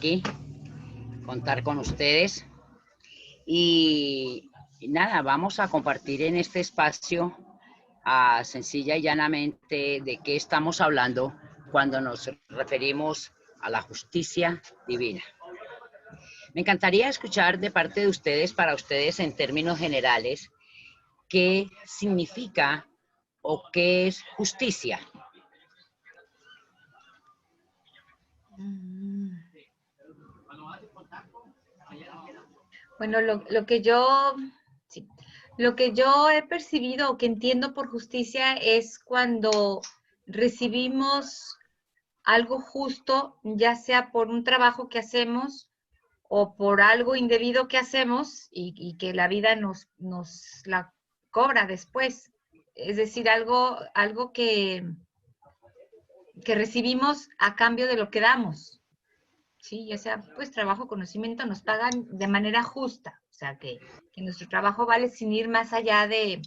aquí, contar con ustedes. Y nada, vamos a compartir en este espacio sencilla y llanamente de qué estamos hablando cuando nos referimos a la justicia divina. Me encantaría escuchar de parte de ustedes, para ustedes en términos generales, qué significa o qué es justicia. Bueno, lo que yo he percibido o que entiendo por justicia es cuando recibimos algo justo, ya sea por un trabajo que hacemos o por algo indebido que hacemos y que la vida nos la cobra después. Es decir, algo que recibimos a cambio de lo que damos. Sí, ya sea pues trabajo, conocimiento, nos pagan de manera justa. O sea, que nuestro trabajo vale sin ir más allá de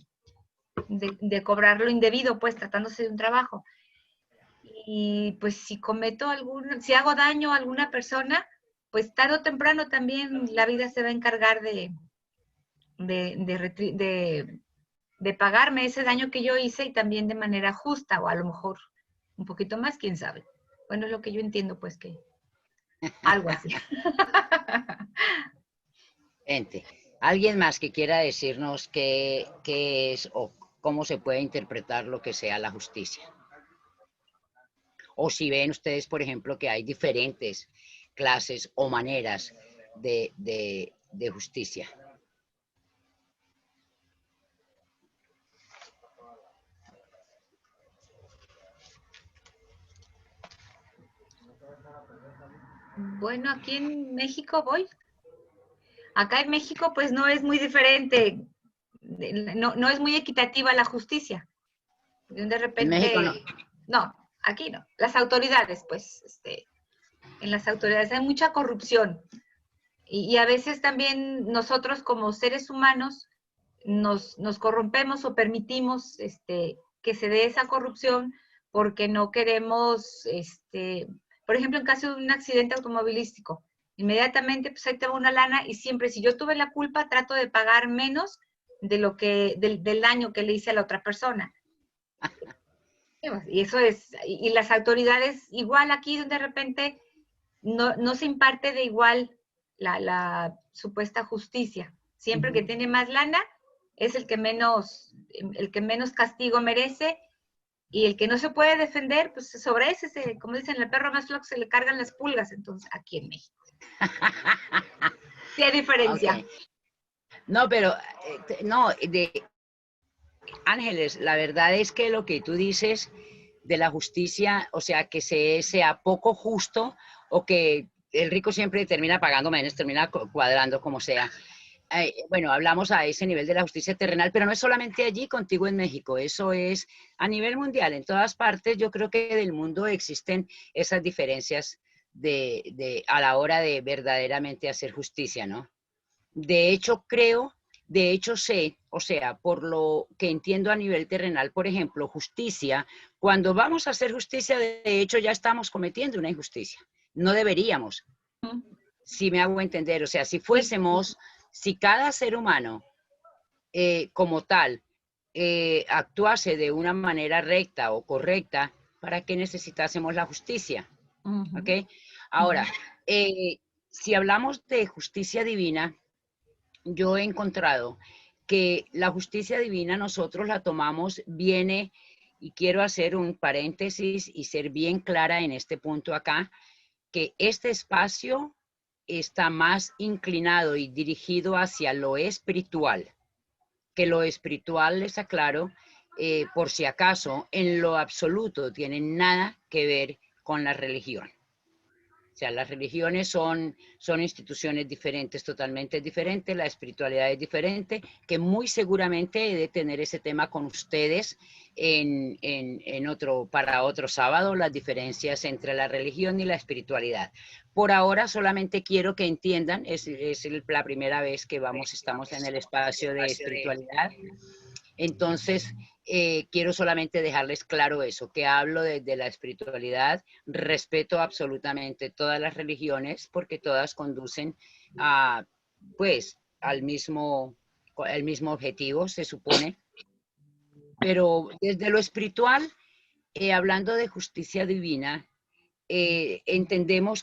cobrar lo indebido, pues tratándose de un trabajo. Y pues si si hago daño a alguna persona, pues tarde o temprano también la vida se va a encargar de pagarme ese daño que yo hice y también de manera justa, o a lo mejor un poquito más, quién sabe. Bueno, es lo que yo entiendo, pues que algo así. Gente, ¿alguien más que quiera decirnos qué es o cómo se puede interpretar lo que sea la justicia? O si ven ustedes, por ejemplo, que hay diferentes clases o maneras de justicia. Bueno, aquí en México voy. Acá en México, pues no es muy diferente, no es muy equitativa la justicia. De En México repente, no. no, aquí no. Las autoridades, pues, en las autoridades hay mucha corrupción. Y a veces también nosotros como seres humanos nos corrompemos o permitimos que se dé esa corrupción porque no queremos, por ejemplo, en caso de un accidente automovilístico, inmediatamente pues ahí te va una lana y siempre si yo tuve la culpa trato de pagar menos de lo del daño que le hice a la otra persona. Y eso es, y las autoridades igual aquí de repente no se imparte de igual la supuesta justicia. Siempre que tiene más lana es el que menos castigo merece, y el que no se puede defender, pues sobre ese, como dicen, el perro más flojo se le cargan las pulgas, entonces, aquí en México. Sí hay diferencia. Okay. No, pero, no, Ángeles, la verdad es que lo que tú dices de la justicia, o sea, que sea poco justo o que el rico siempre termina pagando menos, termina cuadrando como sea. Bueno, hablamos a ese nivel de la justicia terrenal, pero no es solamente allí contigo en México, eso es a nivel mundial. En todas partes, yo creo que del mundo existen esas diferencias a la hora de verdaderamente hacer justicia, ¿no? De hecho sé, o sea, por lo que entiendo a nivel terrenal, por ejemplo, justicia, cuando vamos a hacer justicia, de hecho ya estamos cometiendo una injusticia. No deberíamos, si me hago entender, o sea, si cada ser humano como tal actuase de una manera recta o correcta, ¿para qué necesitásemos la justicia? ¿Ok? Ahora, si hablamos de justicia divina, yo he encontrado que la justicia divina nosotros la tomamos, y quiero hacer un paréntesis y ser bien clara en este punto acá, que este espacio está más inclinado y dirigido hacia lo espiritual, que lo espiritual, les aclaro, por si acaso, en lo absoluto tiene nada que ver con la religión. O sea, las religiones son instituciones diferentes, totalmente diferentes, la espiritualidad es diferente, que muy seguramente he de tener ese tema con ustedes para otro sábado, las diferencias entre la religión y la espiritualidad. Por ahora solamente quiero que entiendan, es la primera vez que estamos en el espacio de espiritualidad, Entonces, quiero solamente dejarles claro eso, que hablo de la espiritualidad, respeto absolutamente todas las religiones porque todas conducen a, pues, al mismo objetivo, se supone. Pero desde lo espiritual, hablando de justicia divina, entiendo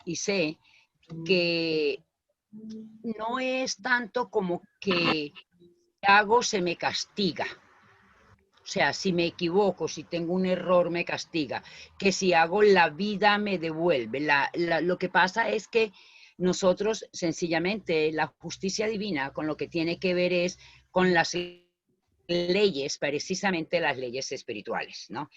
y sé que no es tanto como que hago se me castiga. O sea, si me equivoco, si tengo un error, me castiga. Que si hago la vida me devuelve. Lo que pasa es que nosotros, sencillamente, la justicia divina con lo que tiene que ver es con las leyes, precisamente las leyes espirituales, ¿no?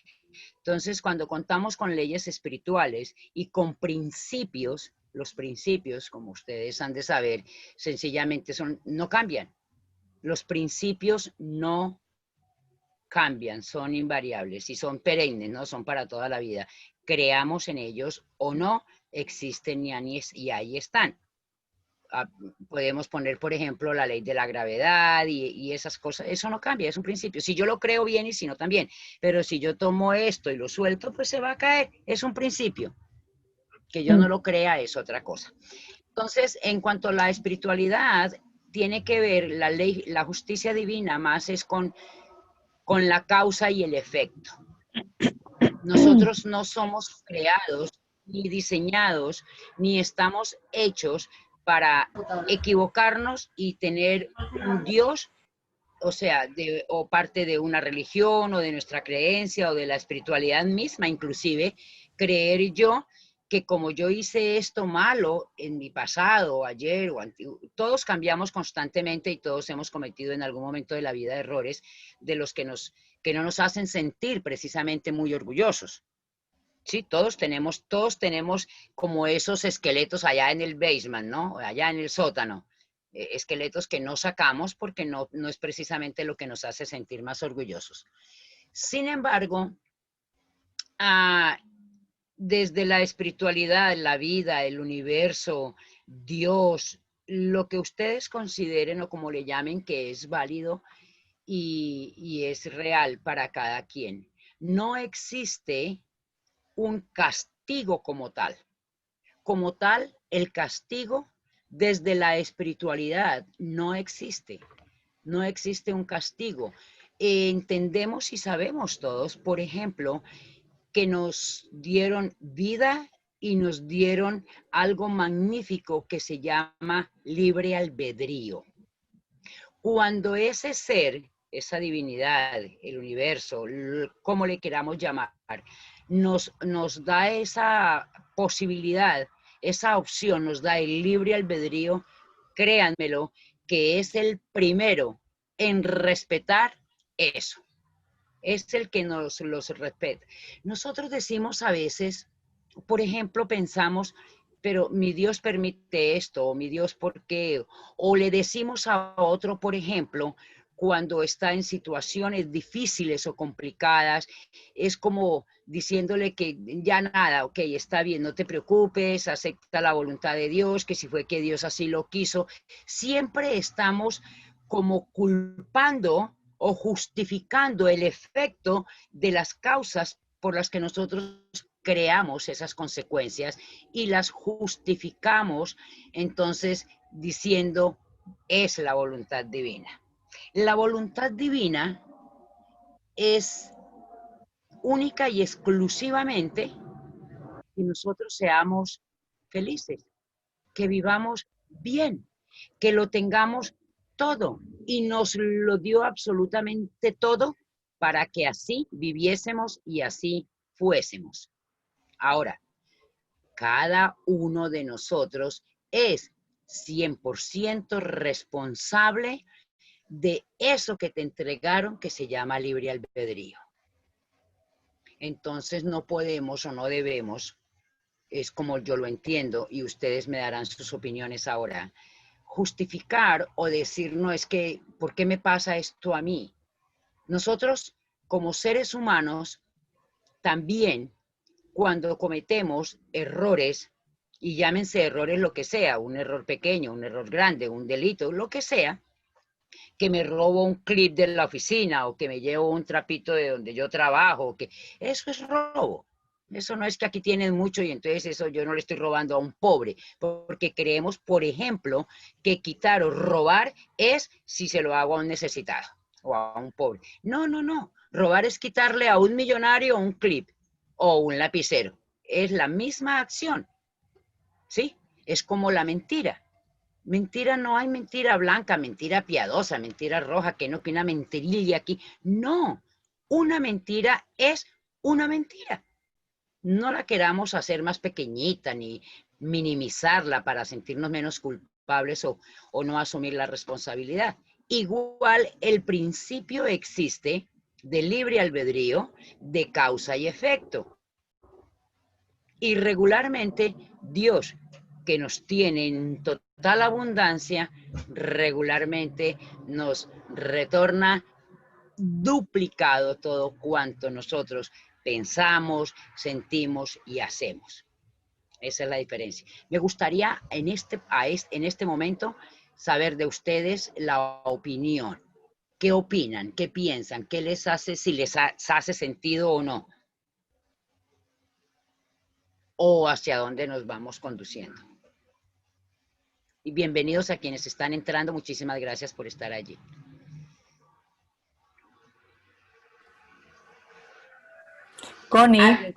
Entonces, cuando contamos con leyes espirituales y con principios, los principios, como ustedes han de saber, sencillamente no cambian. Los principios no cambian, son invariables y son perennes, ¿no? Son para toda la vida. Creamos en ellos o no, existen y ahí están. Podemos poner, por ejemplo, la ley de la gravedad y esas cosas. Eso no cambia, es un principio. Si yo lo creo bien y si no también. Pero si yo tomo esto y lo suelto, pues se va a caer. Es un principio. Que yo no lo crea es otra cosa. Entonces, en cuanto a la espiritualidad, tiene que ver la ley, la justicia divina más es con la causa y el efecto. Nosotros no somos creados, ni diseñados, ni estamos hechos para equivocarnos y tener un Dios, o sea, o parte de una religión o de nuestra creencia o de la espiritualidad misma, inclusive, creer yo que como yo hice esto malo en mi pasado, ayer o antiguo, todos cambiamos constantemente y todos hemos cometido en algún momento de la vida errores de los que no nos hacen sentir precisamente muy orgullosos. Sí, todos tenemos como esos esqueletos allá en el basement, ¿no? Allá en el sótano. Esqueletos que no sacamos porque no es precisamente lo que nos hace sentir más orgullosos. Sin embargo, ah, desde la espiritualidad, la vida, el universo, Dios, lo que ustedes consideren o como le llamen que es válido y es real para cada quien. No existe un castigo como tal. Como tal, el castigo desde la espiritualidad no existe. No existe un castigo. Entendemos y sabemos todos, por ejemplo, que nos dieron vida y nos dieron algo magnífico que se llama libre albedrío. Cuando ese ser, esa divinidad, el universo, como le queramos llamar, nos da esa posibilidad, esa opción, nos da el libre albedrío, créanmelo, que es el primero en respetar eso. Es el que nos los respeta. Nosotros decimos a veces, por ejemplo, pensamos, pero mi Dios permite esto, o mi Dios, ¿por qué? O le decimos a otro, por ejemplo, cuando está en situaciones difíciles o complicadas, es como diciéndole que ya nada, ok, está bien, no te preocupes, acepta la voluntad de Dios, que si fue que Dios así lo quiso. Siempre estamos como culpando o justificando el efecto de las causas por las que nosotros creamos esas consecuencias y las justificamos entonces diciendo es la voluntad divina. La voluntad divina es única y exclusivamente que nosotros seamos felices, que vivamos bien, que lo tengamos todo y nos lo dio absolutamente todo para que así viviésemos y así fuésemos. Ahora, cada uno de nosotros es 100% responsable de eso que te entregaron que se llama libre albedrío. Entonces no podemos o no debemos, es como yo lo entiendo y ustedes me darán sus opiniones ahora, justificar o decir, no, es que, ¿por qué me pasa esto a mí? Nosotros, como seres humanos, también cuando cometemos errores, y llámense errores lo que sea, un error pequeño, un error grande, un delito, lo que sea, que me robo un clip de la oficina o que me llevo un trapito de donde yo trabajo, que eso es robo. Eso no es que aquí tienen mucho y entonces eso yo no le estoy robando a un pobre, porque creemos, por ejemplo, que quitar o robar es si se lo hago a un necesitado o a un pobre. No, no, no. Robar es quitarle a un millonario un clip o un lapicero. Es la misma acción, ¿sí? Es como la mentira. Mentira, no hay mentira blanca, mentira piadosa, mentira roja, que no, que una mentirilla aquí. No, una mentira es una mentira. No la queramos hacer más pequeñita ni minimizarla para sentirnos menos culpables o no asumir la responsabilidad. Igual el principio existe de libre albedrío, de causa y efecto. Y regularmente Dios, que nos tiene en total abundancia, regularmente nos retorna duplicado todo cuanto nosotros pensamos, sentimos y hacemos. Esa es la diferencia. Me gustaría en este momento saber de ustedes la opinión. ¿Qué opinan? ¿Qué piensan? ¿Qué les hace, si les hace sentido o no? ¿O hacia dónde nos vamos conduciendo? Y bienvenidos a quienes están entrando. Muchísimas gracias por estar allí. Connie,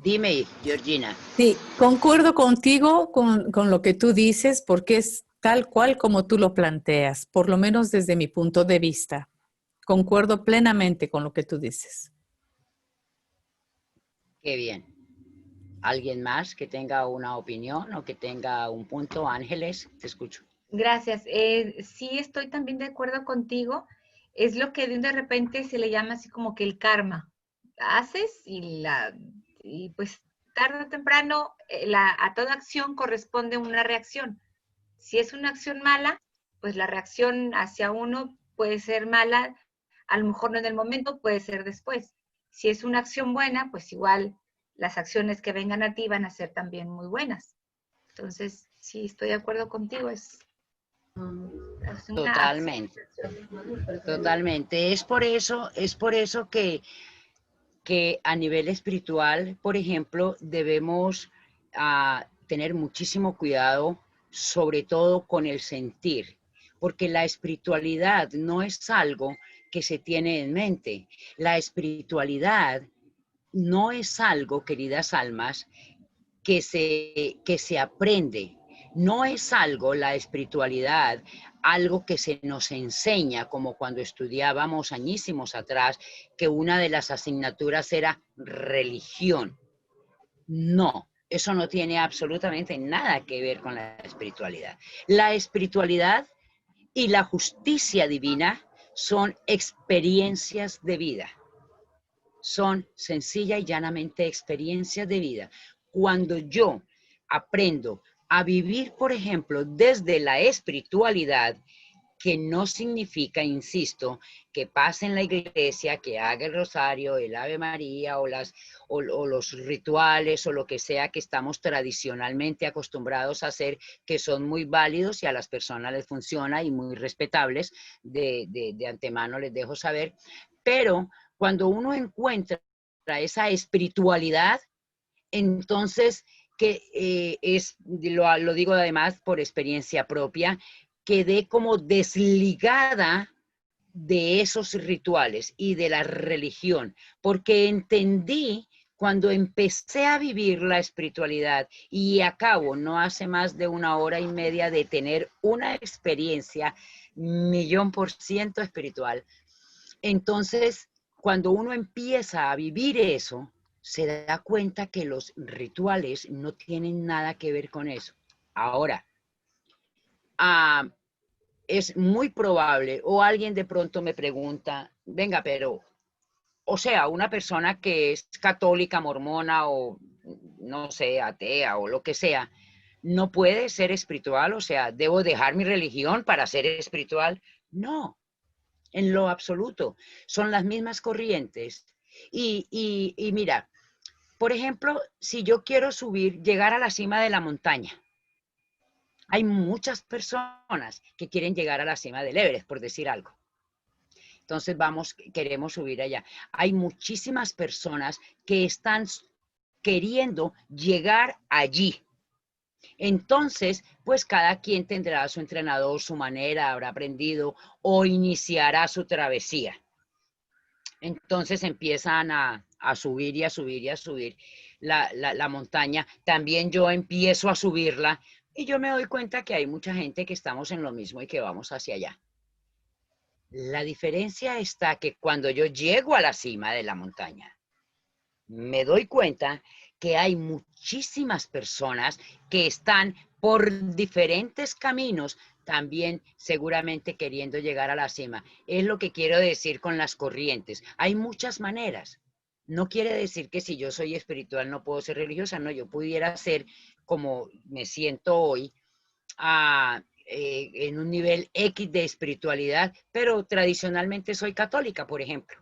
Dime, Georgina. sí, concuerdo contigo con lo que tú dices porque es tal cual como tú lo planteas, por lo menos desde mi punto de vista. Concuerdo plenamente con lo que tú dices. Qué bien. ¿Alguien más que tenga una opinión o que tenga un punto? Ángeles, te escucho. Gracias. Sí, estoy también de acuerdo contigo. Es lo que de repente se le llama así como que el karma. Haces y pues tarde o temprano a toda acción corresponde una reacción. Si es una acción mala, pues la reacción hacia uno puede ser mala, a lo mejor no en el momento, puede ser después. Si es una acción buena, pues igual las acciones que vengan a ti van a ser también muy buenas. Entonces, sí, estoy de acuerdo contigo, es una acción. Totalmente, totalmente. Es por eso que a nivel espiritual, por ejemplo, debemos tener muchísimo cuidado, sobre todo con el sentir, porque la espiritualidad no es algo que se tiene en mente. La espiritualidad no es algo, queridas almas, que se aprende. No es algo, la espiritualidad, algo que se nos enseña, como cuando estudiábamos añísimos atrás, que una de las asignaturas era religión. No, eso no tiene absolutamente nada que ver con la espiritualidad. La espiritualidad y la justicia divina son experiencias de vida. Son sencilla y llanamente experiencias de vida. Cuando yo aprendo a vivir, por ejemplo, desde la espiritualidad, que no significa, insisto, que pase en la iglesia, que haga el rosario, el Ave María o los rituales o lo que sea que estamos tradicionalmente acostumbrados a hacer, que son muy válidos y a las personas les funciona y muy respetables, de antemano les dejo saber, pero cuando uno encuentra esa espiritualidad, entonces, que lo digo además por experiencia propia, quedé como desligada de esos rituales y de la religión, porque entendí cuando empecé a vivir la espiritualidad y acabo no hace más de 1 hora y media de tener una experiencia 1.000.000% espiritual. Entonces, cuando uno empieza a vivir eso, se da cuenta que los rituales no tienen nada que ver con eso. Ahora, es muy probable, o alguien de pronto me pregunta, venga, pero, o sea, una persona que es católica, mormona o, no sé, atea o lo que sea, no puede ser espiritual, o sea, ¿debo dejar mi religión para ser espiritual? No, en lo absoluto. Son las mismas corrientes. Y mira, por ejemplo, si yo quiero subir, llegar a la cima de la montaña, Hay muchas personas que quieren llegar a la cima del Everest, por decir algo. Entonces queremos subir allá. Hay muchísimas personas que están queriendo llegar allí. Entonces, pues cada quien tendrá su entrenador, su manera, habrá aprendido o iniciará su travesía. Entonces empiezan a subir y a subir y a subir la montaña. También yo empiezo a subirla y yo me doy cuenta que hay mucha gente que estamos en lo mismo y que vamos hacia allá. La diferencia está que cuando yo llego a la cima de la montaña, me doy cuenta que hay muchísimas personas que están por diferentes caminos también seguramente queriendo llegar a la cima. Es lo que quiero decir con las corrientes. Hay muchas maneras. No quiere decir que si yo soy espiritual no puedo ser religiosa, no, yo pudiera ser como me siento hoy, en un nivel X de espiritualidad, pero tradicionalmente soy católica, por ejemplo.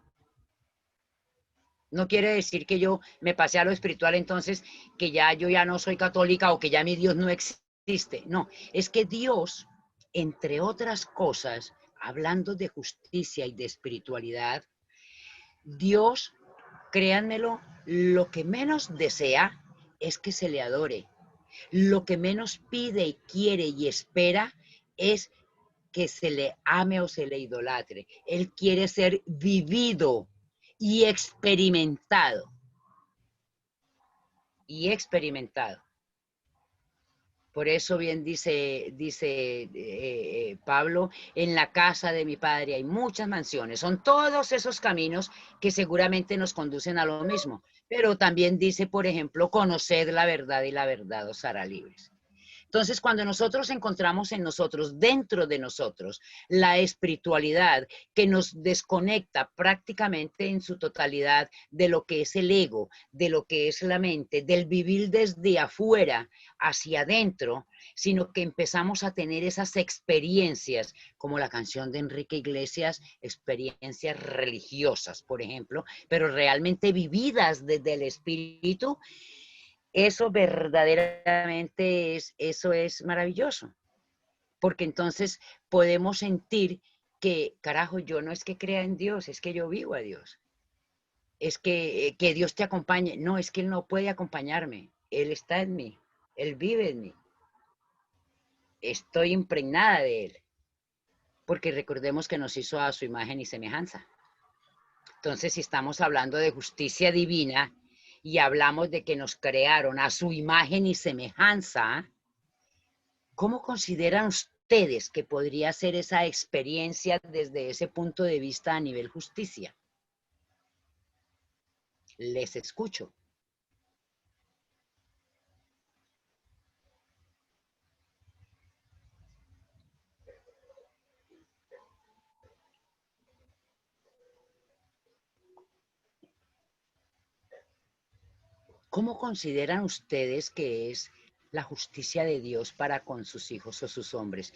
No quiere decir que yo me pasé a lo espiritual, entonces que ya yo ya no soy católica o que ya mi Dios no existe. No, es que Dios, entre otras cosas, hablando de justicia y de espiritualidad, Dios, créanmelo, lo que menos desea es que se le adore. Lo que menos pide y quiere y espera es que se le ame o se le idolatre. Él quiere ser vivido y experimentado. Y experimentado. Por eso bien dice Pablo, en la casa de mi padre hay muchas mansiones. Son todos esos caminos que seguramente nos conducen a lo mismo. Pero también dice, por ejemplo, conoced la verdad y la verdad os hará libres. Entonces, cuando nosotros encontramos en nosotros, dentro de nosotros, la espiritualidad que nos desconecta prácticamente en su totalidad de lo que es el ego, de lo que es la mente, del vivir desde afuera hacia adentro, sino que empezamos a tener esas experiencias, como la canción de Enrique Iglesias, experiencias religiosas, por ejemplo, pero realmente vividas desde el espíritu. Eso verdaderamente eso es maravilloso, porque entonces podemos sentir que, carajo, yo no es que crea en Dios, es que yo vivo a Dios. Es que Dios te acompañe. No, es que Él no puede acompañarme. Él está en mí. Él vive en mí. Estoy impregnada de Él. Porque recordemos que nos hizo a su imagen y semejanza. Entonces, si estamos hablando de justicia divina, y hablamos de que nos crearon a su imagen y semejanza, ¿cómo consideran ustedes que podría ser esa experiencia desde ese punto de vista a nivel justicia? Les escucho. ¿Cómo consideran ustedes que es la justicia de Dios para con sus hijos o sus hombres?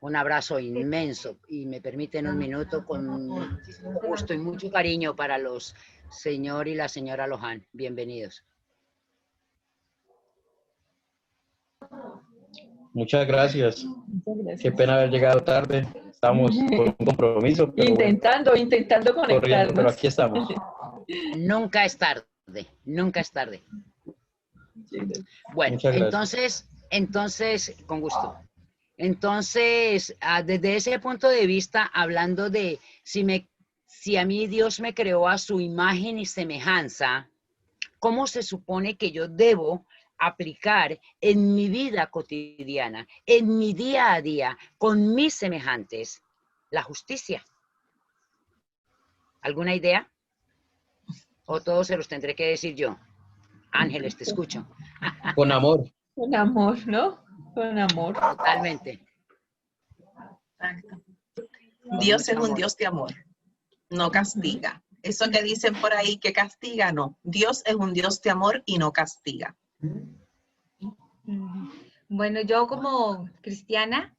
Un abrazo inmenso y me permiten un minuto con muchísimo gusto y mucho cariño para los señor y la señora Loján. Bienvenidos. Muchas gracias. Qué pena haber llegado tarde. Estamos con un compromiso. Pero intentando conectarnos. Corriendo, pero aquí estamos. Nunca es tarde, nunca es tarde. Bueno, entonces, con gusto. Entonces, desde ese punto de vista, hablando de si a mí Dios me creó a su imagen y semejanza, ¿cómo se supone que yo debo aplicar en mi vida cotidiana, en mi día a día, con mis semejantes, la justicia? ¿Alguna idea? ¿O todos se los tendré que decir yo? Ángeles, te escucho. Con amor. Con amor, ¿no? Con amor. Totalmente. Exacto. Dios es un Dios de amor, no castiga. Eso que dicen por ahí que castiga, no. Dios es un Dios de amor y no castiga. Bueno, yo como cristiana,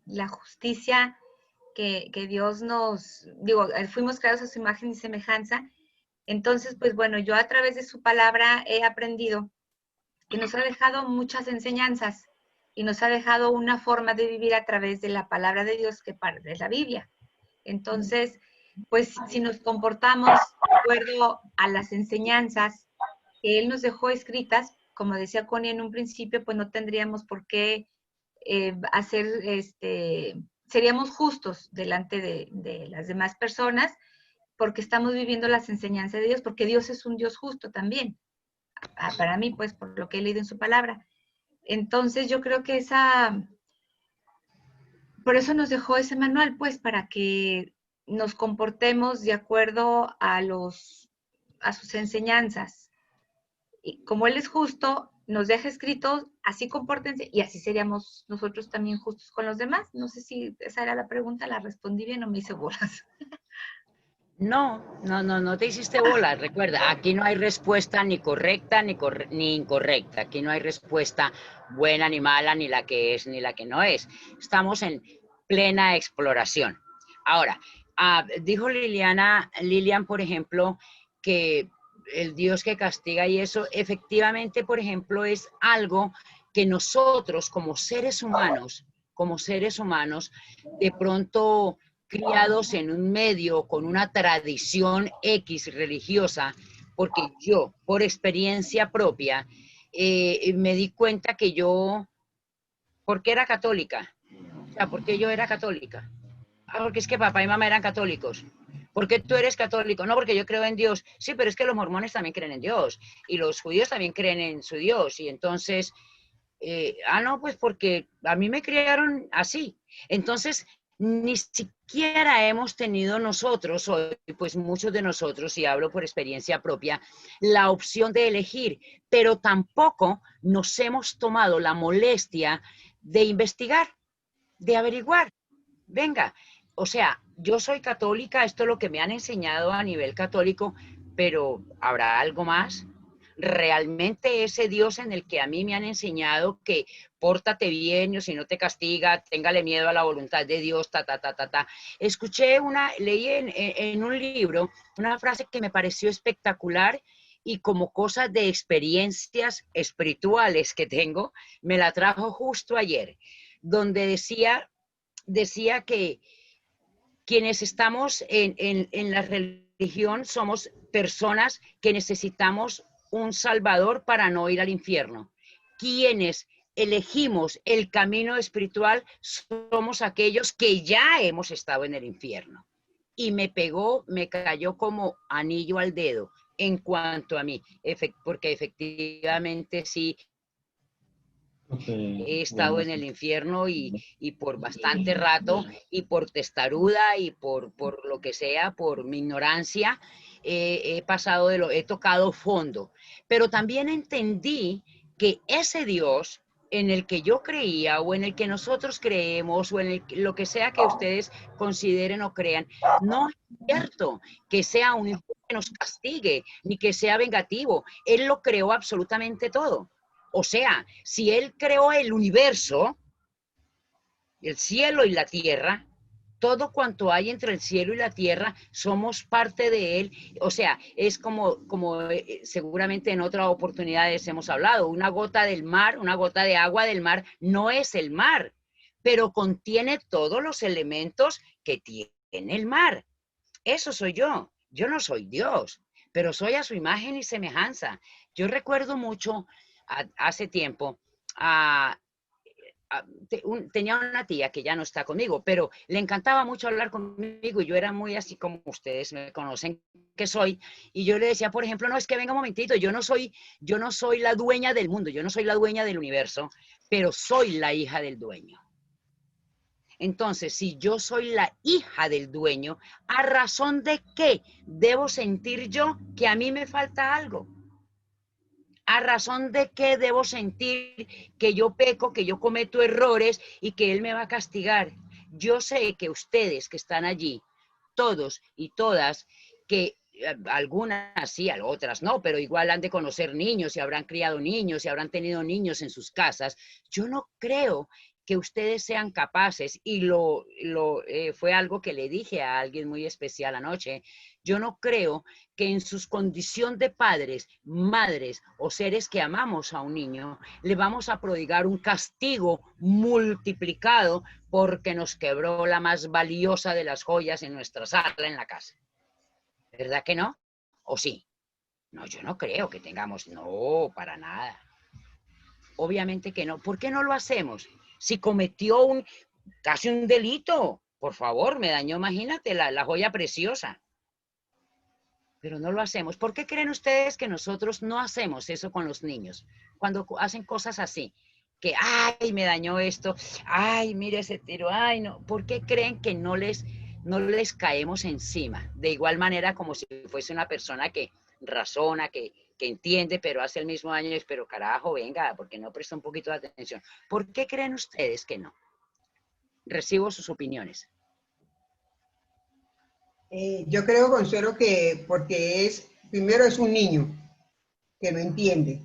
la justicia que Dios fuimos creados a su imagen y semejanza. Entonces, pues bueno, yo a través de su palabra he aprendido que nos ha dejado muchas enseñanzas y nos ha dejado una forma de vivir a través de la palabra de Dios que es la Biblia. Entonces, pues si nos comportamos de acuerdo a las enseñanzas que Él nos dejó escritas, como decía Connie en un principio, pues no tendríamos por qué seríamos justos delante de las demás personas, porque estamos viviendo las enseñanzas de Dios, porque Dios es un Dios justo también. Para mí, pues, por lo que he leído en su palabra. Entonces, yo creo que por eso nos dejó ese manual, pues, para que nos comportemos de acuerdo a sus enseñanzas. Y como Él es justo, nos deja escrito, así compórtense, y así seríamos nosotros también justos con los demás. No sé si esa era la pregunta, la respondí bien o me hice bolas. No te hiciste bola. Recuerda, aquí no hay respuesta ni correcta ni incorrecta. Aquí no hay respuesta buena ni mala, ni la que es ni la que no es. Estamos en plena exploración. Ahora, dijo Lilian, por ejemplo, que el Dios que castiga y eso, efectivamente, por ejemplo, es algo que nosotros como seres humanos, de pronto criados en un medio con una tradición X religiosa, porque yo, por experiencia propia, me di cuenta que yo, ¿por qué era católica? O sea, ¿por qué yo era católica? Porque es que papá y mamá eran católicos. ¿Por qué tú eres católico? No, porque yo creo en Dios. Sí, pero es que los mormones también creen en Dios y los judíos también creen en su Dios. Y entonces, no, pues porque a mí me criaron así. Entonces, ni siquiera hemos tenido nosotros, hoy, pues muchos de nosotros, y hablo por experiencia propia, la opción de elegir, pero tampoco nos hemos tomado la molestia de investigar, de averiguar. Venga, o sea, yo soy católica, esto es lo que me han enseñado a nivel católico, pero ¿habrá algo más? Realmente ese Dios en el que a mí me han enseñado que pórtate bien, o si no te castiga, téngale miedo a la voluntad de Dios, ta. Leí en un libro una frase que me pareció espectacular y como cosas de experiencias espirituales que tengo, me la trajo justo ayer, donde decía que quienes estamos en la religión somos personas que necesitamos un salvador para no ir al infierno. Quienes elegimos el camino espiritual somos aquellos que ya hemos estado en el infierno. Y me cayó como anillo al dedo en cuanto a mí, porque efectivamente sí, he estado en el infierno y por bastante rato y por testaruda y por lo que sea, por mi ignorancia, he tocado fondo. Pero también entendí que ese Dios en el que yo creía o en el que nosotros creemos o en lo que sea que ustedes consideren o crean, no es cierto que sea un Dios que nos castigue ni que sea vengativo. Él lo creó absolutamente todo. O sea, si Él creó el universo, el cielo y la tierra, todo cuanto hay entre el cielo y la tierra, somos parte de Él. O sea, es como seguramente en otras oportunidades hemos hablado, una gota del mar, una gota de agua del mar, no es el mar, pero contiene todos los elementos que tiene el mar. Eso soy yo. Yo no soy Dios, pero soy a su imagen y semejanza. Yo recuerdo mucho hace tiempo, tenía una tía que ya no está conmigo, pero le encantaba mucho hablar conmigo y yo era muy así como ustedes me conocen que soy, y yo le decía, por ejemplo, no, es que venga un momentito, yo no soy la dueña del mundo, yo no soy la dueña del universo, pero soy la hija del dueño. Entonces, si yo soy la hija del dueño, ¿a razón de qué debo sentir yo que a mí me falta algo? ¿A razón de qué debo sentir que yo peco, que yo cometo errores y que Él me va a castigar? Yo sé que ustedes que están allí, todos y todas, que algunas sí, otras no, pero igual han de conocer niños y habrán criado niños y habrán tenido niños en sus casas. Yo no creo que ustedes sean capaces, y fue algo que le dije a alguien muy especial anoche, Yo no creo que en su condición de padres, madres o seres que amamos a un niño, le vamos a prodigar un castigo multiplicado porque nos quebró la más valiosa de las joyas en nuestra sala en la casa. ¿Verdad que no? ¿O sí? No, yo no creo que tengamos, no, para nada. Obviamente que no. ¿Por qué no lo hacemos? Si cometió casi un delito, por favor, me dañó, imagínate, la joya preciosa. Pero no lo hacemos. ¿Por qué creen ustedes que nosotros no hacemos eso con los niños? Cuando hacen cosas así, que, ay, me dañó esto, ay, mire ese tiro, ay, no. ¿Por qué creen que no les caemos encima? De igual manera como si fuese una persona que razona, que entiende, pero hace el mismo daño, pero carajo, venga, porque no presta un poquito de atención. ¿Por qué creen ustedes que no? Recibo sus opiniones. Yo creo, Consuelo, que porque primero es un niño que no entiende.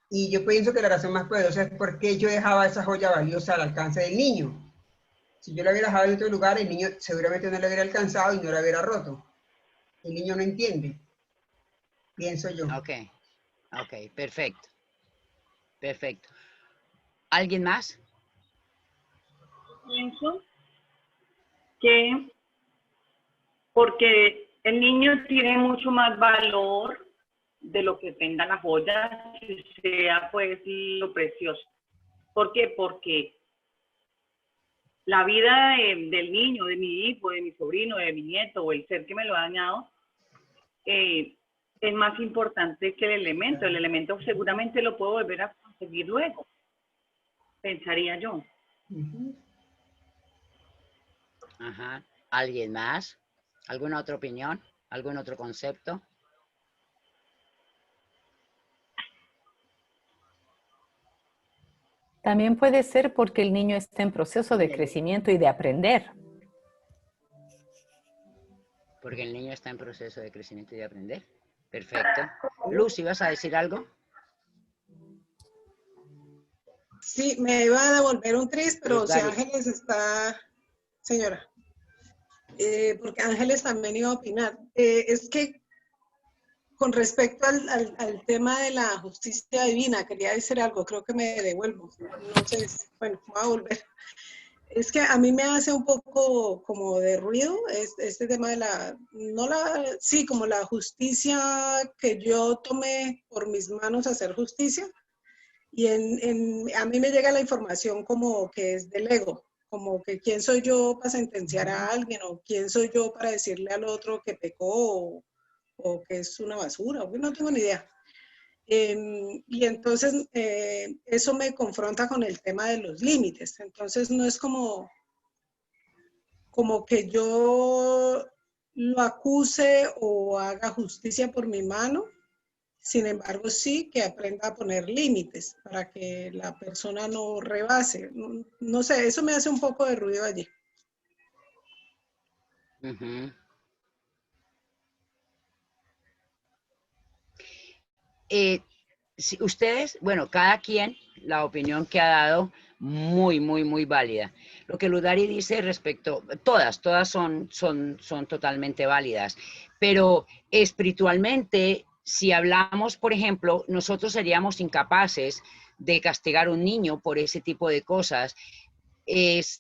Y yo pienso que la razón más poderosa es porque yo dejaba esa joya valiosa al alcance del niño. Si yo la hubiera dejado en otro lugar, el niño seguramente no la hubiera alcanzado y no la hubiera roto. El niño no entiende, pienso yo. Ok, perfecto. Perfecto. ¿Alguien más? Pienso que porque el niño tiene mucho más valor de lo que tenga la joya, si sea pues lo precioso. ¿Por qué? Porque la vida del niño, de mi hijo, de mi sobrino, de mi nieto o el ser que me lo ha dañado, es más importante que el elemento. El elemento seguramente lo puedo volver a conseguir luego, pensaría yo. Ajá. ¿Alguien más? ¿Alguna otra opinión? ¿Algún otro concepto? También puede ser porque el niño está en proceso de crecimiento y de aprender. Porque el niño está en proceso de crecimiento y de aprender. Perfecto. Luz, ¿ibas a decir algo? Sí, me iba a devolver un tris, pero Luz, si dale. Ángeles está... Señora, porque Ángeles también iba a opinar. Es que con respecto al tema de la justicia divina, quería decir algo, creo que me devuelvo. No sé, bueno, voy a volver. Es que a mí me hace un poco como de ruido este tema de sí, como la justicia que yo tomé por mis manos hacer justicia. Y a mí me llega la información como que es del ego, como que quién soy yo para sentenciar a alguien o quién soy yo para decirle al otro que pecó o que es una basura, no tengo ni idea. Y entonces eso me confronta con el tema de los límites. Entonces no es como que yo lo acuse o haga justicia por mi mano. Sin embargo, sí que aprenda a poner límites para que la persona no rebase. No sé, eso me hace un poco de ruido allí. Si ustedes, bueno, cada quien, la opinión que ha dado, muy, muy, muy válida. Lo que Ludari dice respecto, todas son totalmente válidas, pero espiritualmente, si hablamos, por ejemplo, nosotros seríamos incapaces de castigar a un niño por ese tipo de cosas.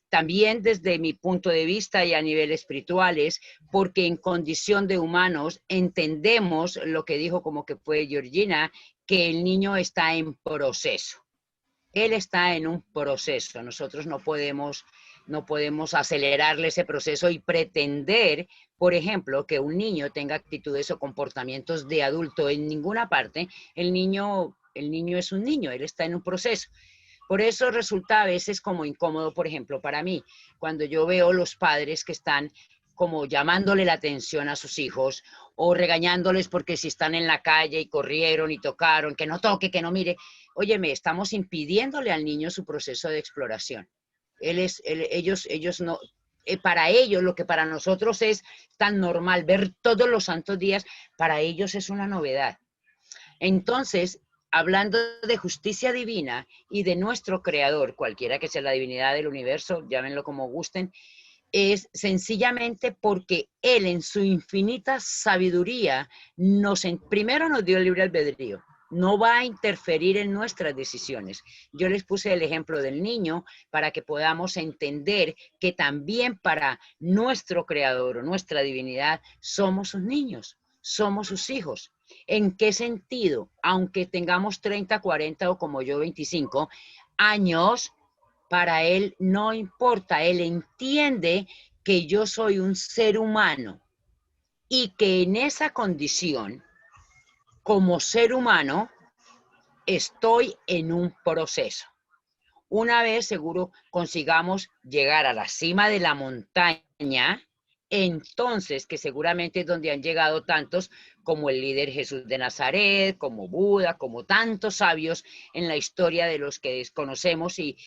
También desde mi punto de vista y a nivel espirituales, porque en condición de humanos entendemos lo que dijo como que fue Georgina, que el niño está en proceso. Él está en un proceso. Nosotros no podemos acelerarle ese proceso y pretender, por ejemplo, que un niño tenga actitudes o comportamientos de adulto en ninguna parte. El niño es un niño, él está en un proceso. Por eso resulta a veces como incómodo, por ejemplo, para mí, cuando yo veo los padres que están como llamándole la atención a sus hijos o regañándoles porque si están en la calle y corrieron y tocaron, que no toque, que no mire. Óyeme, estamos impidiéndole al niño su proceso de exploración. Ellos no, para ellos, lo que para nosotros es tan normal ver todos los santos días, para ellos es una novedad. Entonces, hablando de justicia divina y de nuestro creador, cualquiera que sea la divinidad del universo, llámenlo como gusten, es sencillamente porque Él en su infinita sabiduría primero nos dio el libre albedrío. No va a interferir en nuestras decisiones. Yo les puse el ejemplo del niño para que podamos entender que también para nuestro Creador o nuestra divinidad somos sus niños, somos sus hijos. ¿En qué sentido? Aunque tengamos 30, 40 o como yo 25 años, para Él no importa. Él entiende que yo soy un ser humano y que en esa condición, como ser humano, estoy en un proceso. Una vez seguro consigamos llegar a la cima de la montaña, entonces, que seguramente es donde han llegado tantos como el líder Jesús de Nazaret, como Buda, como tantos sabios en la historia de los que desconocemos y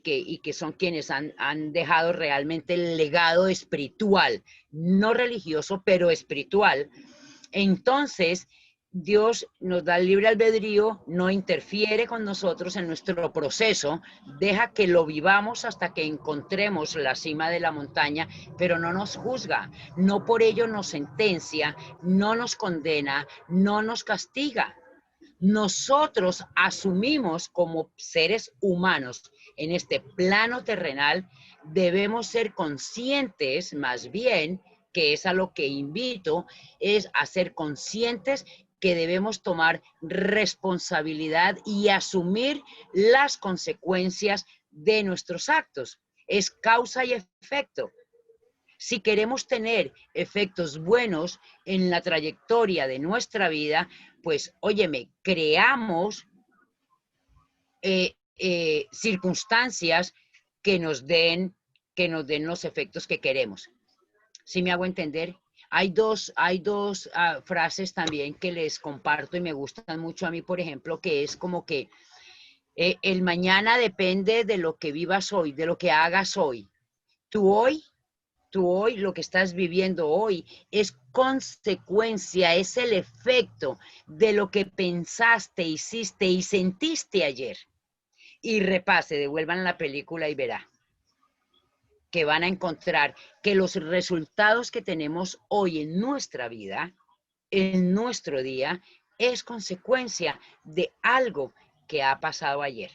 que son quienes han dejado realmente el legado espiritual, no religioso, pero espiritual. Entonces, Dios nos da el libre albedrío, no interfiere con nosotros en nuestro proceso, deja que lo vivamos hasta que encontremos la cima de la montaña, pero no nos juzga, no por ello nos sentencia, no nos condena, no nos castiga. Nosotros asumimos como seres humanos en este plano terrenal, debemos ser conscientes más bien, que es a lo que invito, es a ser conscientes que debemos tomar responsabilidad y asumir las consecuencias de nuestros actos. Es causa y efecto. Si queremos tener efectos buenos en la trayectoria de nuestra vida, pues, óyeme, creamos circunstancias que nos den los efectos que queremos. ¿Sí me hago entender? Hay dos frases también que les comparto y me gustan mucho a mí, por ejemplo, que es como que el mañana depende de lo que vivas hoy, de lo que hagas hoy. Tú hoy, lo que estás viviendo hoy, es consecuencia, es el efecto de lo que pensaste, hiciste y sentiste ayer. Y repase, devuelvan la película y verá que van a encontrar que los resultados que tenemos hoy en nuestra vida, en nuestro día, es consecuencia de algo que ha pasado ayer,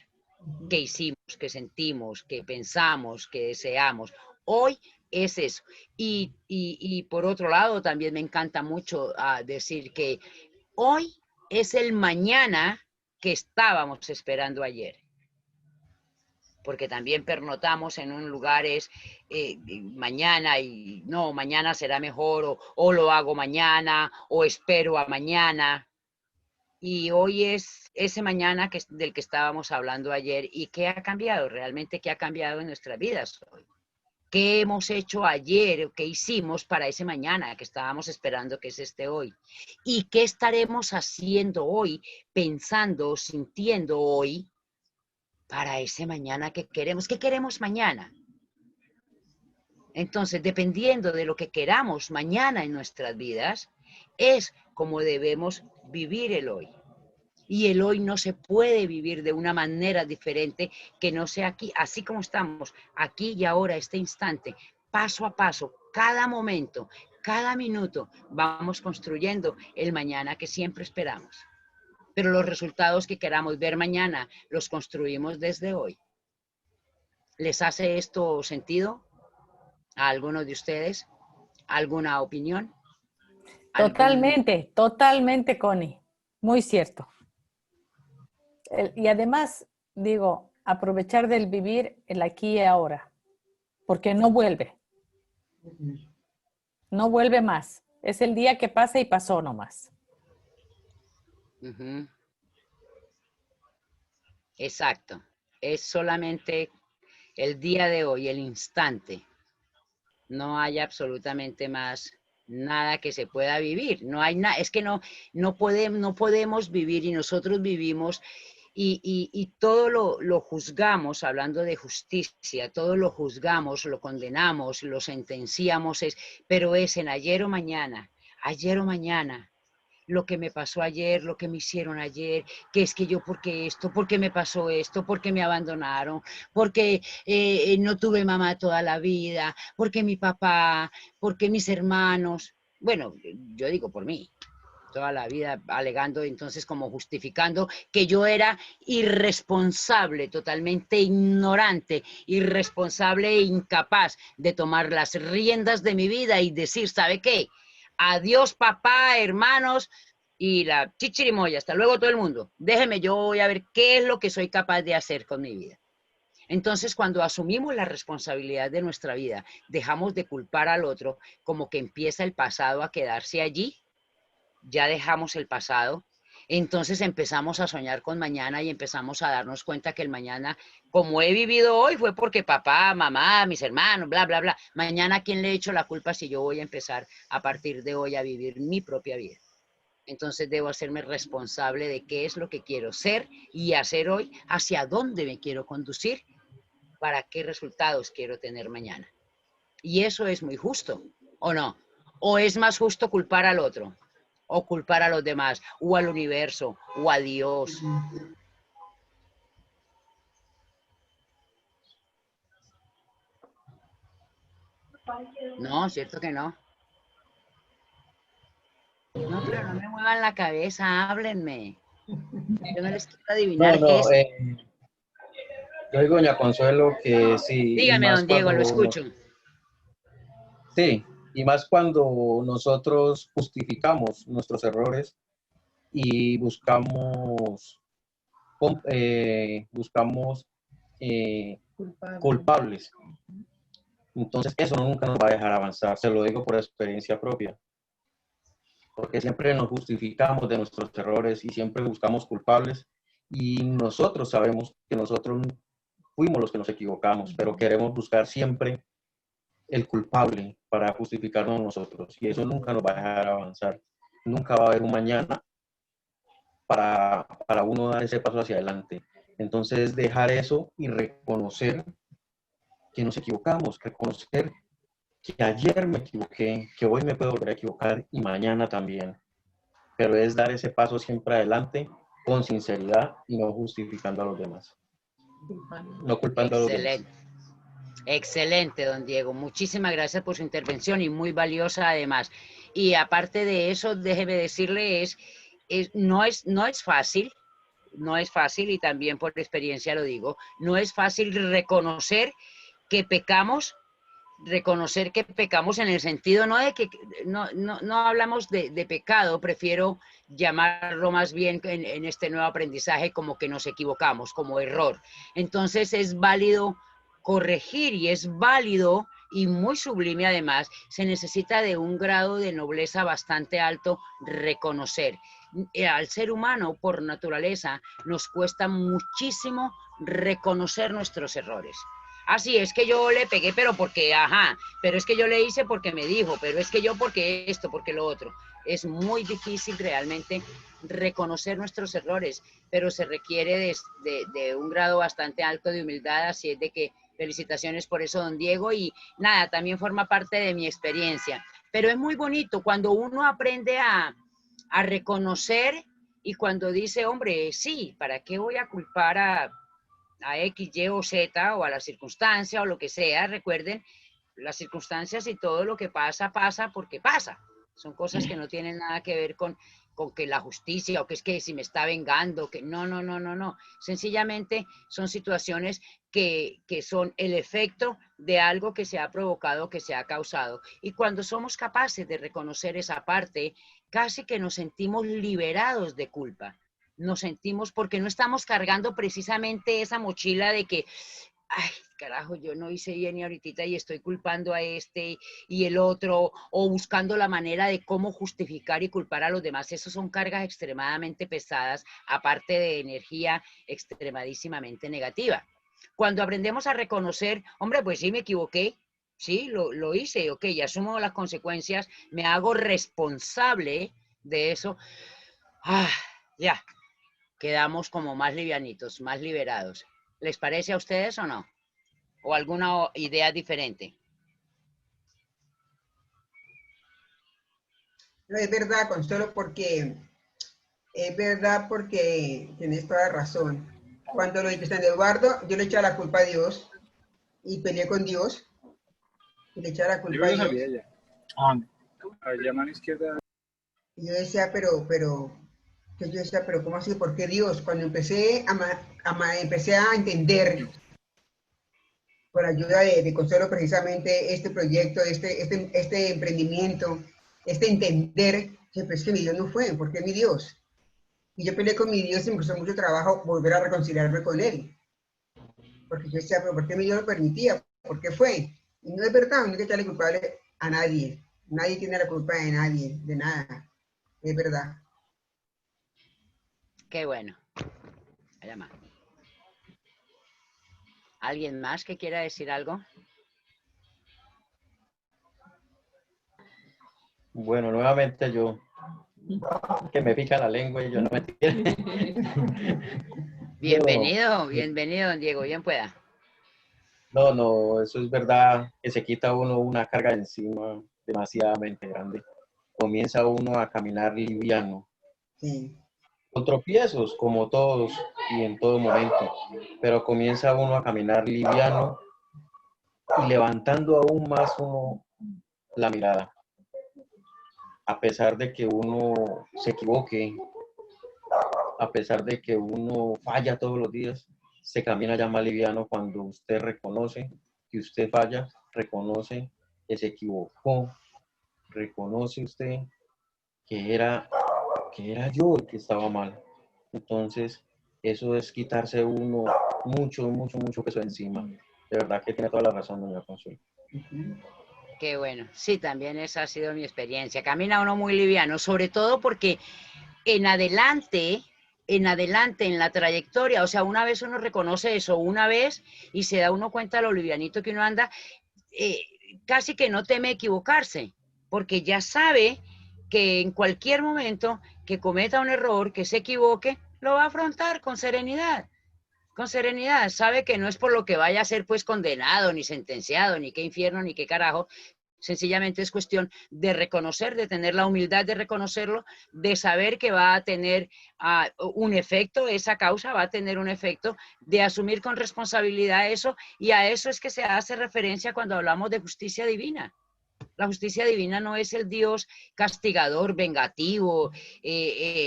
que hicimos, que sentimos, que pensamos, que deseamos. Hoy es eso. Y por otro lado, también me encanta mucho decir que hoy es el mañana que estábamos esperando ayer. Porque también pernotamos en un lugar mañana y no, mañana será mejor o lo hago mañana o espero a mañana. Y hoy es ese mañana del que estábamos hablando ayer. ¿Y qué ha cambiado? Realmente, ¿qué ha cambiado en nuestras vidas hoy? ¿Qué hemos hecho ayer o qué hicimos para ese mañana que estábamos esperando que es este hoy? ¿Y qué estaremos haciendo hoy, pensando, sintiendo hoy para ese mañana que queremos? ¿Qué queremos mañana? Entonces, dependiendo de lo que queramos mañana en nuestras vidas, es como debemos vivir el hoy. Y el hoy no se puede vivir de una manera diferente que no sea aquí, así como estamos, aquí y ahora, este instante, paso a paso, cada momento, cada minuto, vamos construyendo el mañana que siempre esperamos. Pero los resultados que queramos ver mañana los construimos desde hoy. ¿Les hace esto sentido a alguno de ustedes? ¿Alguna opinión? Totalmente, totalmente, Connie. Muy cierto. Y además, digo, aprovechar del vivir el aquí y ahora, porque no vuelve. No vuelve más. Es el día que pasa y pasó nomás. Uh-huh. Exacto. Es solamente el día de hoy, el instante. No hay absolutamente más nada que se pueda vivir. No hay nada. Es que no podemos vivir y nosotros vivimos y todo lo juzgamos, hablando de justicia, todo lo juzgamos, lo condenamos, lo sentenciamos, pero es en ayer o mañana. Ayer o mañana. lo que me pasó ayer, lo que me hicieron ayer, que es que yo, porque esto, porque me pasó esto, porque me abandonaron, porque no tuve mamá toda la vida, porque mi papá, porque mis hermanos. Bueno, yo digo por mí, toda la vida alegando, entonces como justificando que yo era irresponsable, totalmente ignorante, irresponsable e incapaz de tomar las riendas de mi vida y decir, ¿sabe qué? Adiós papá, hermanos y la chichirimoya, hasta luego todo el mundo. Déjeme, yo voy a ver qué es lo que soy capaz de hacer con mi vida. Entonces, cuando asumimos la responsabilidad de nuestra vida, dejamos de culpar al otro, como que empieza el pasado a quedarse allí, ya dejamos el pasado, entonces empezamos a soñar con mañana y empezamos a darnos cuenta que el mañana, como he vivido hoy, fue porque papá, mamá, mis hermanos, bla, bla, bla. Mañana, ¿a quién le echo la culpa si yo voy a empezar a partir de hoy a vivir mi propia vida? Entonces debo hacerme responsable de qué es lo que quiero ser y hacer hoy, hacia dónde me quiero conducir, para qué resultados quiero tener mañana. Y eso es muy justo, ¿o no? ¿O es más justo culpar al otro? O culpar a los demás, o al universo, o a Dios. No, cierto que no. No, pero no me muevan la cabeza, háblenme. Yo no les quiero adivinar No, qué es. yo digo, doña Consuelo, que sí, y Dígame, más don Diego, lo escucho. sí, y más cuando nosotros justificamos nuestros errores y buscamos culpables. Entonces, eso nunca nos va a dejar avanzar, se lo digo por experiencia propia, porque siempre nos justificamos de nuestros errores y siempre buscamos culpables y nosotros sabemos que nosotros fuimos los que nos equivocamos, pero queremos buscar siempre el culpable para justificarnos nosotros y eso nunca nos va a dejar avanzar. Nunca va a haber un mañana para uno dar ese paso hacia adelante. Entonces, dejar eso y reconocer que nos equivocamos, reconocer que ayer me equivoqué, que hoy me puedo volver a equivocar y mañana también. Pero es dar ese paso siempre adelante con sinceridad y no justificando a los demás. No culpando a los demás. Excelente. Excelente, don Diego. Muchísimas gracias por su intervención y muy valiosa además. Y aparte de eso, déjeme decirle, no es fácil, no es fácil y también por experiencia lo digo, no es fácil que pecamos, reconocer que pecamos en el sentido no de que no hablamos de pecado, prefiero llamarlo más bien en este nuevo aprendizaje como que nos equivocamos, como error. Entonces es válido corregir y es válido y muy sublime además, se necesita de un grado de nobleza bastante alto reconocer. Al ser humano, por naturaleza, nos cuesta muchísimo reconocer nuestros errores. Así es que yo le pegué, pero porque, pero es que yo le hice porque me dijo, pero es que yo porque esto, porque lo otro. Es muy difícil realmente reconocer nuestros errores, pero se requiere de un grado bastante alto de humildad, así es de que felicitaciones por eso, don Diego, y nada, también forma parte de mi experiencia. Pero es muy bonito cuando uno aprende a reconocer y cuando dice, hombre, sí, ¿para qué voy a culpar a X, Y o Z o a la circunstancia o lo que sea? Recuerden, las circunstancias y todo lo que pasa, pasa porque pasa. Son cosas que no tienen nada que ver con que la justicia o que es que si me está vengando, que no. Sencillamente son situaciones que son el efecto de algo que se ha provocado, que se ha causado. Y cuando somos capaces de reconocer esa parte, casi que nos sentimos liberados de culpa. Nos sentimos porque no estamos cargando precisamente esa mochila de que, ay, carajo, yo no hice bien y ahorita y estoy culpando a este y el otro, o buscando la manera de cómo justificar y culpar a los demás. Esas son cargas extremadamente pesadas, aparte de energía extremadísimamente negativa. Cuando aprendemos a reconocer, hombre, pues sí, me equivoqué, sí, lo hice, ok, y asumo las consecuencias, me hago responsable de eso, ya, quedamos como más livianitos, más liberados. ¿Les parece a ustedes o no? ¿O alguna idea diferente? No, es verdad, Consuelo, porque es verdad porque tienes toda razón. Cuando lo de Cristian Eduardo, yo le echaba la culpa a Dios y peleé con Dios y le echaba la culpa a Dios. Allá mano izquierda. Y yo decía, pero ¿cómo así? ¿Por qué Dios? Cuando empecé empecé a entender, con ayuda de Consuelo, precisamente este proyecto, este emprendimiento, entender que pues que mi Dios no fue, ¿por qué mi Dios? Y yo peleé con mi Dios y me costó mucho trabajo volver a reconciliarme con Él. Porque yo decía, pero ¿por qué mi Dios lo permitía? ¿Por qué fue? Y no es verdad, no hay que echarle culpable a nadie. Nadie tiene la culpa de nadie, de nada. Es verdad. Qué bueno. Allá más. ¿Alguien más que quiera decir algo? Bueno, nuevamente yo, que me pica la lengua y yo no me entiendo. Bienvenido, bienvenido, don Diego, bien pueda. No, eso es verdad, que se quita uno una carga de encima demasiadamente grande. Comienza uno a caminar liviano. Sí. Con tropiezos, como todos y en todo momento, pero comienza uno a caminar liviano y levantando aún más uno la mirada. A pesar de que uno se equivoque, a pesar de que uno falla todos los días, se camina ya más liviano cuando usted reconoce que usted falla, reconoce que se equivocó, reconoce usted que era yo el que estaba mal. Entonces, eso es quitarse uno mucho peso encima. De verdad que tiene toda la razón, doña Consuelo. Qué bueno. Sí, también esa ha sido mi experiencia. Camina uno muy liviano, sobre todo porque en adelante, en la trayectoria, o sea, una vez uno reconoce eso, una vez, y se da uno cuenta lo livianito que uno anda, casi que no teme equivocarse, porque ya sabe que en cualquier momento que cometa un error, que se equivoque, lo va a afrontar con serenidad. Con serenidad, sabe que no es por lo que vaya a ser pues condenado, ni sentenciado, ni qué infierno, ni qué carajo. Sencillamente es cuestión de reconocer, de tener la humildad de reconocerlo, de saber que va a tener un efecto, esa causa va a tener un efecto, de asumir con responsabilidad eso, y a eso es que se hace referencia cuando hablamos de justicia divina. La justicia divina no es el Dios castigador, vengativo,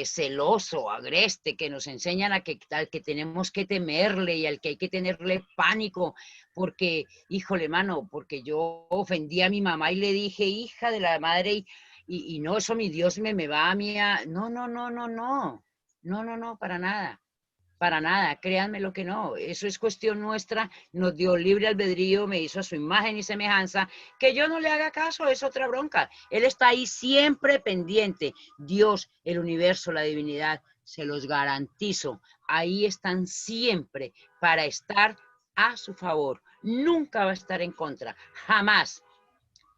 celoso, agreste, que nos enseñan al que tenemos que temerle y al que hay que tenerle pánico, porque, híjole, mano, porque yo ofendí a mi mamá y le dije, hija de la madre, y no, eso mi Dios me va a mí a... No, para nada. Para nada, créanme lo que no, eso es cuestión nuestra, nos dio libre albedrío, me hizo a su imagen y semejanza, que yo no le haga caso es otra bronca, él está ahí siempre pendiente, Dios, el universo, la divinidad, se los garantizo, ahí están siempre para estar a su favor, nunca va a estar en contra, jamás,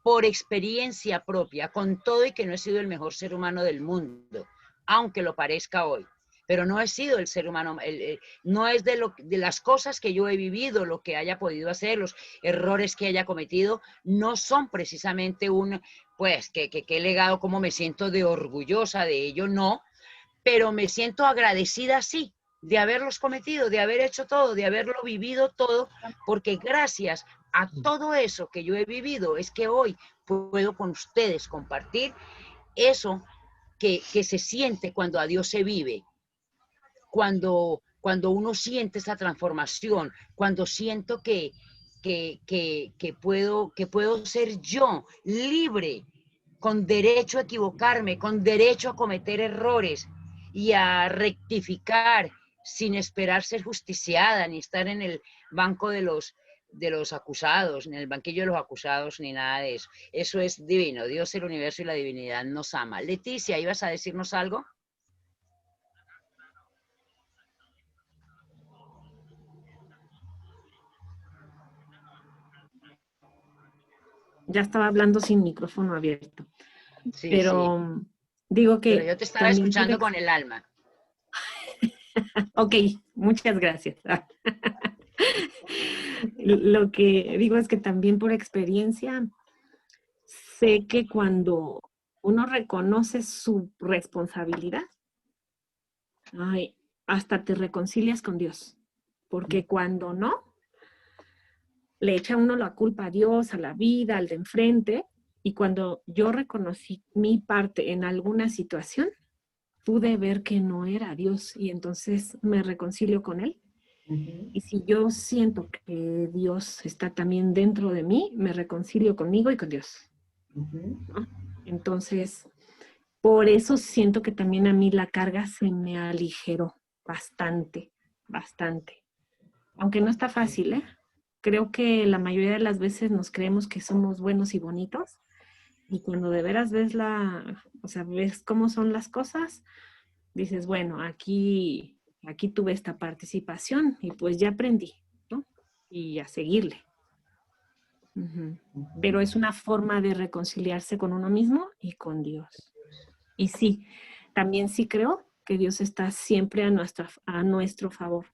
por experiencia propia, con todo y que no he sido el mejor ser humano del mundo, aunque lo parezca hoy. Pero no he sido el ser humano, no es de las cosas que yo he vivido, lo que haya podido hacer, los errores que haya cometido, no son precisamente pues, que he legado, como me siento de orgullosa de ello, no, pero me siento agradecida, sí, de haberlos cometido, de haber hecho todo, de haberlo vivido todo, porque gracias a todo eso que yo he vivido, es que hoy puedo con ustedes compartir eso que se siente cuando a Dios se vive. Cuando uno siente esa transformación, cuando siento que puedo ser yo libre, con derecho a equivocarme, con derecho a cometer errores y a rectificar sin esperar ser justiciada, ni estar en el banco de los acusados, ni en el banquillo de los acusados, ni nada de eso. Eso es divino. Dios, el universo y la divinidad nos ama. Leticia, ¿ibas a decirnos algo? Ya estaba hablando sin micrófono abierto. Sí, pero sí. Digo que... Pero yo te estaba escuchando con el alma. Ok, muchas gracias. Lo que digo es que también por experiencia sé que cuando uno reconoce su responsabilidad, ay, hasta te reconcilias con Dios. Porque cuando no, le echa uno la culpa a Dios, a la vida, al de enfrente. Y cuando yo reconocí mi parte en alguna situación, pude ver que no era Dios y entonces me reconcilio con Él. Y si yo siento que Dios está también dentro de mí, me reconcilio conmigo y con Dios, ¿no? Entonces, por eso siento que también a mí la carga se me aligeró bastante, bastante. Aunque no está fácil, ¿eh? Creo que la mayoría de las veces nos creemos que somos buenos y bonitos, y cuando de veras ves ves cómo son las cosas, dices, bueno, aquí tuve esta participación y pues ya aprendí, ¿no? Y a seguirle. Pero es una forma de reconciliarse con uno mismo y con Dios. Y sí, también sí creo que Dios está siempre a nuestro favor.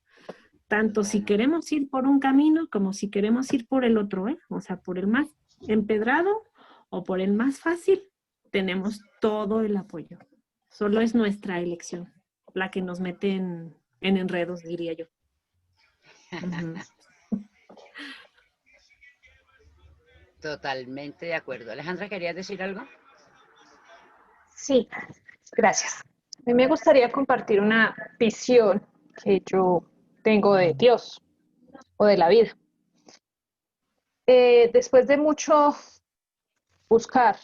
Tanto si queremos ir por un camino como si queremos ir por el otro, ¿eh? O sea, por el más empedrado o por el más fácil, tenemos todo el apoyo. Solo es nuestra elección la que nos mete en enredos, diría yo. Totalmente de acuerdo. Alejandra, ¿querías decir algo? Sí, gracias. A mí me gustaría compartir una visión que yo tengo de Dios o de la vida. Después de mucho buscar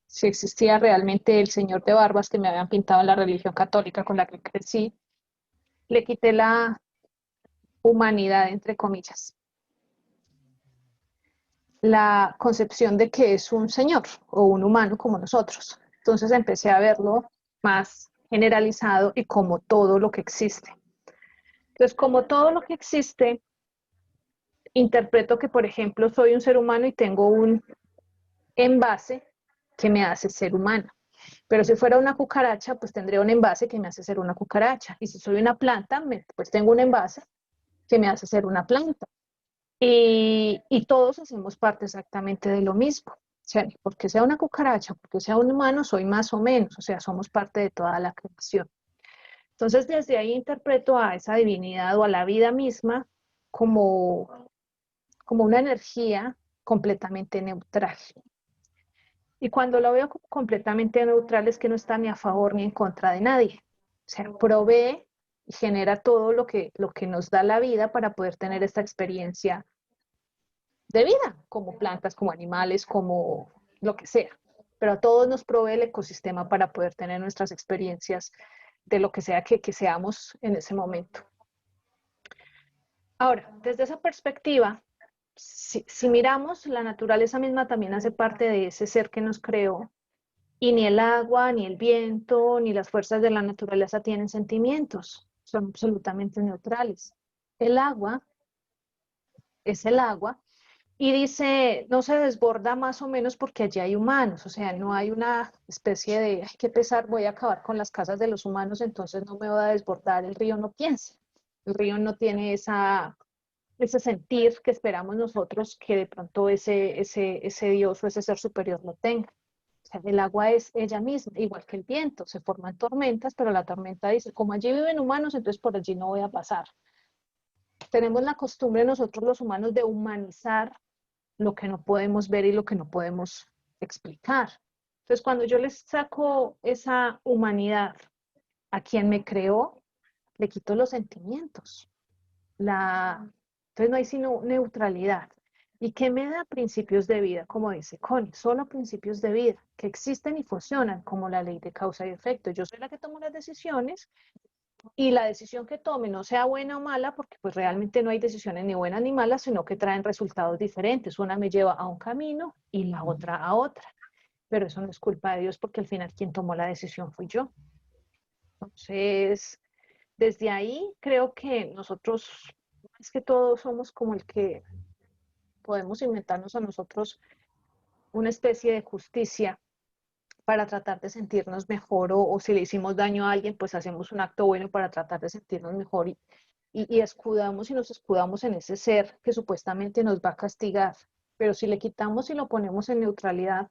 si existía realmente el señor de barbas que me habían pintado en la religión católica con la que crecí, le quité la humanidad, entre comillas, la concepción de que es un señor o un humano como nosotros. Entonces empecé a verlo más generalizado y como todo lo que existe. Entonces, como todo lo que existe, interpreto que, por ejemplo, soy un ser humano y tengo un envase que me hace ser humano. Pero si fuera una cucaracha, pues tendría un envase que me hace ser una cucaracha. Y si soy una planta, pues tengo un envase que me hace ser una planta. Y todos hacemos parte exactamente de lo mismo. O sea, porque sea una cucaracha, porque sea un humano, soy más o menos. O sea, somos parte de toda la creación. Entonces, desde ahí interpreto a esa divinidad o a la vida misma como una energía completamente neutral. Y cuando lo veo completamente neutral es que no está ni a favor ni en contra de nadie. O sea, provee y genera todo lo que nos da la vida para poder tener esta experiencia de vida, como plantas, como animales, como lo que sea. Pero a todos nos provee el ecosistema para poder tener nuestras experiencias de lo que sea que seamos en ese momento. Ahora, desde esa perspectiva, si miramos, la naturaleza misma también hace parte de ese ser que nos creó, y ni el agua, ni el viento, ni las fuerzas de la naturaleza tienen sentimientos, son absolutamente neutrales. El agua es el agua, y dice, no se desborda más o menos porque allí hay humanos, o sea, no hay una especie de, ay, qué pesar, voy a acabar con las casas de los humanos, entonces no me voy a desbordar, el río no piensa, el río no tiene ese sentir que esperamos nosotros que de pronto ese Dios o ese ser superior lo tenga. O sea, el agua es ella misma, igual que el viento, se forman tormentas, pero la tormenta dice, como allí viven humanos, entonces por allí no voy a pasar. Tenemos la costumbre nosotros los humanos de humanizar lo que no podemos ver y lo que no podemos explicar. Entonces, cuando yo les saco esa humanidad a quien me creó, le quito los sentimientos. Entonces no hay sino neutralidad. ¿Y qué me da? Principios de vida, como dice Connie, solo principios de vida que existen y funcionan como la ley de causa y efecto. Yo soy la que tomo las decisiones y la decisión que tome no sea buena o mala, porque pues realmente no hay decisiones ni buenas ni malas, sino que traen resultados diferentes. Una me lleva a un camino y la otra a otra. Pero eso no es culpa de Dios porque al final quien tomó la decisión fui yo. Entonces, desde ahí creo que nosotros, es que todos somos como el que podemos inventarnos a nosotros una especie de justicia para tratar de sentirnos mejor o si le hicimos daño a alguien, pues hacemos un acto bueno para tratar de sentirnos mejor y escudamos y nos escudamos en ese ser que supuestamente nos va a castigar. Pero si le quitamos y lo ponemos en neutralidad,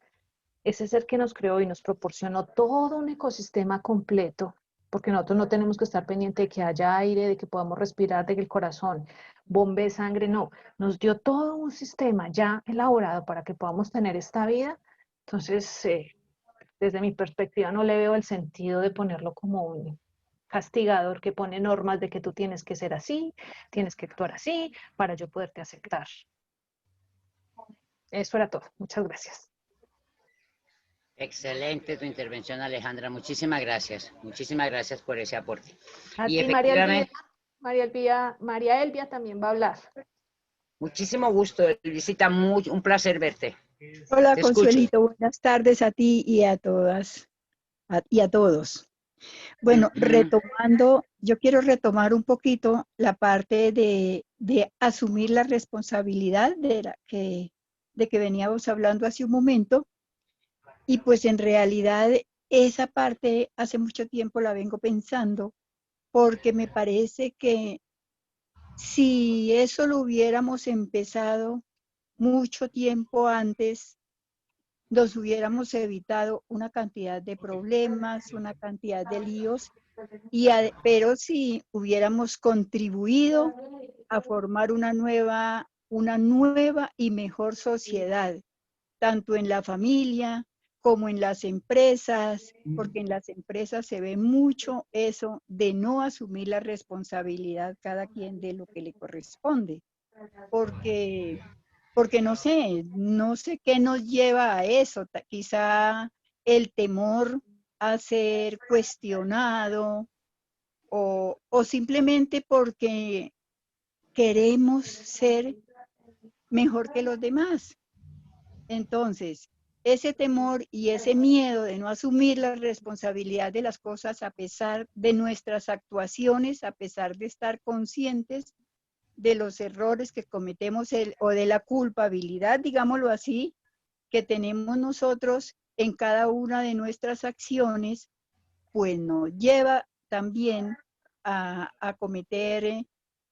ese ser que nos creó y nos proporcionó todo un ecosistema completo, porque nosotros no tenemos que estar pendientes de que haya aire, de que podamos respirar, de que el corazón bombe sangre, no, nos dio todo un sistema ya elaborado para que podamos tener esta vida. Entonces, desde mi perspectiva, no le veo el sentido de ponerlo como un castigador que pone normas de que tú tienes que ser así, tienes que actuar así, para yo poderte aceptar. Eso era todo. Muchas gracias. Excelente tu intervención, Alejandra. Muchísimas gracias. Muchísimas gracias por ese aporte. A Y ti, María Elvia. efectivamente, María Elvia también va a hablar. muchísimo gusto, Luisita. Un placer verte. Hola, Te escucho. Consuelito. Buenas tardes a ti y a todas y a todos. Bueno, retomando, yo quiero retomar un poquito la parte de asumir la responsabilidad de que veníamos hablando hace un momento. Y pues en realidad esa parte hace mucho tiempo la vengo pensando, porque me parece que si eso lo hubiéramos empezado mucho tiempo antes, nos hubiéramos evitado una cantidad de problemas, una cantidad de líos, pero si hubiéramos contribuido a formar una nueva y mejor sociedad, tanto en la familia como en las empresas, porque en las empresas se ve mucho eso de no asumir la responsabilidad cada quien de lo que le corresponde, porque no sé qué nos lleva a eso, quizá el temor a ser cuestionado o simplemente porque queremos ser mejor que los demás. Entonces, ese temor y ese miedo de no asumir la responsabilidad de las cosas a pesar de nuestras actuaciones, a pesar de estar conscientes de los errores que cometemos o de la culpabilidad, digámoslo así, que tenemos nosotros en cada una de nuestras acciones, pues nos lleva también a cometer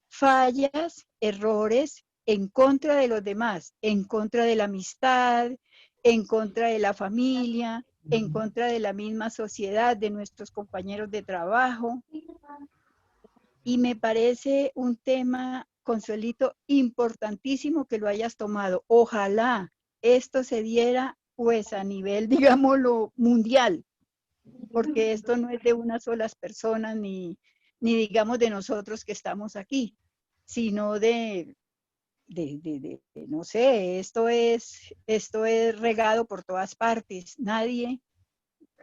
fallas, errores en contra de los demás, en contra de la amistad, en contra de la familia, en contra de la misma sociedad, de nuestros compañeros de trabajo. Y me parece un tema, Consuelito, importantísimo que lo hayas tomado. Ojalá esto se diera pues a nivel, digámoslo, mundial, porque esto no es de unas solas personas ni digamos de nosotros que estamos aquí, sino de no sé, esto es regado por todas partes.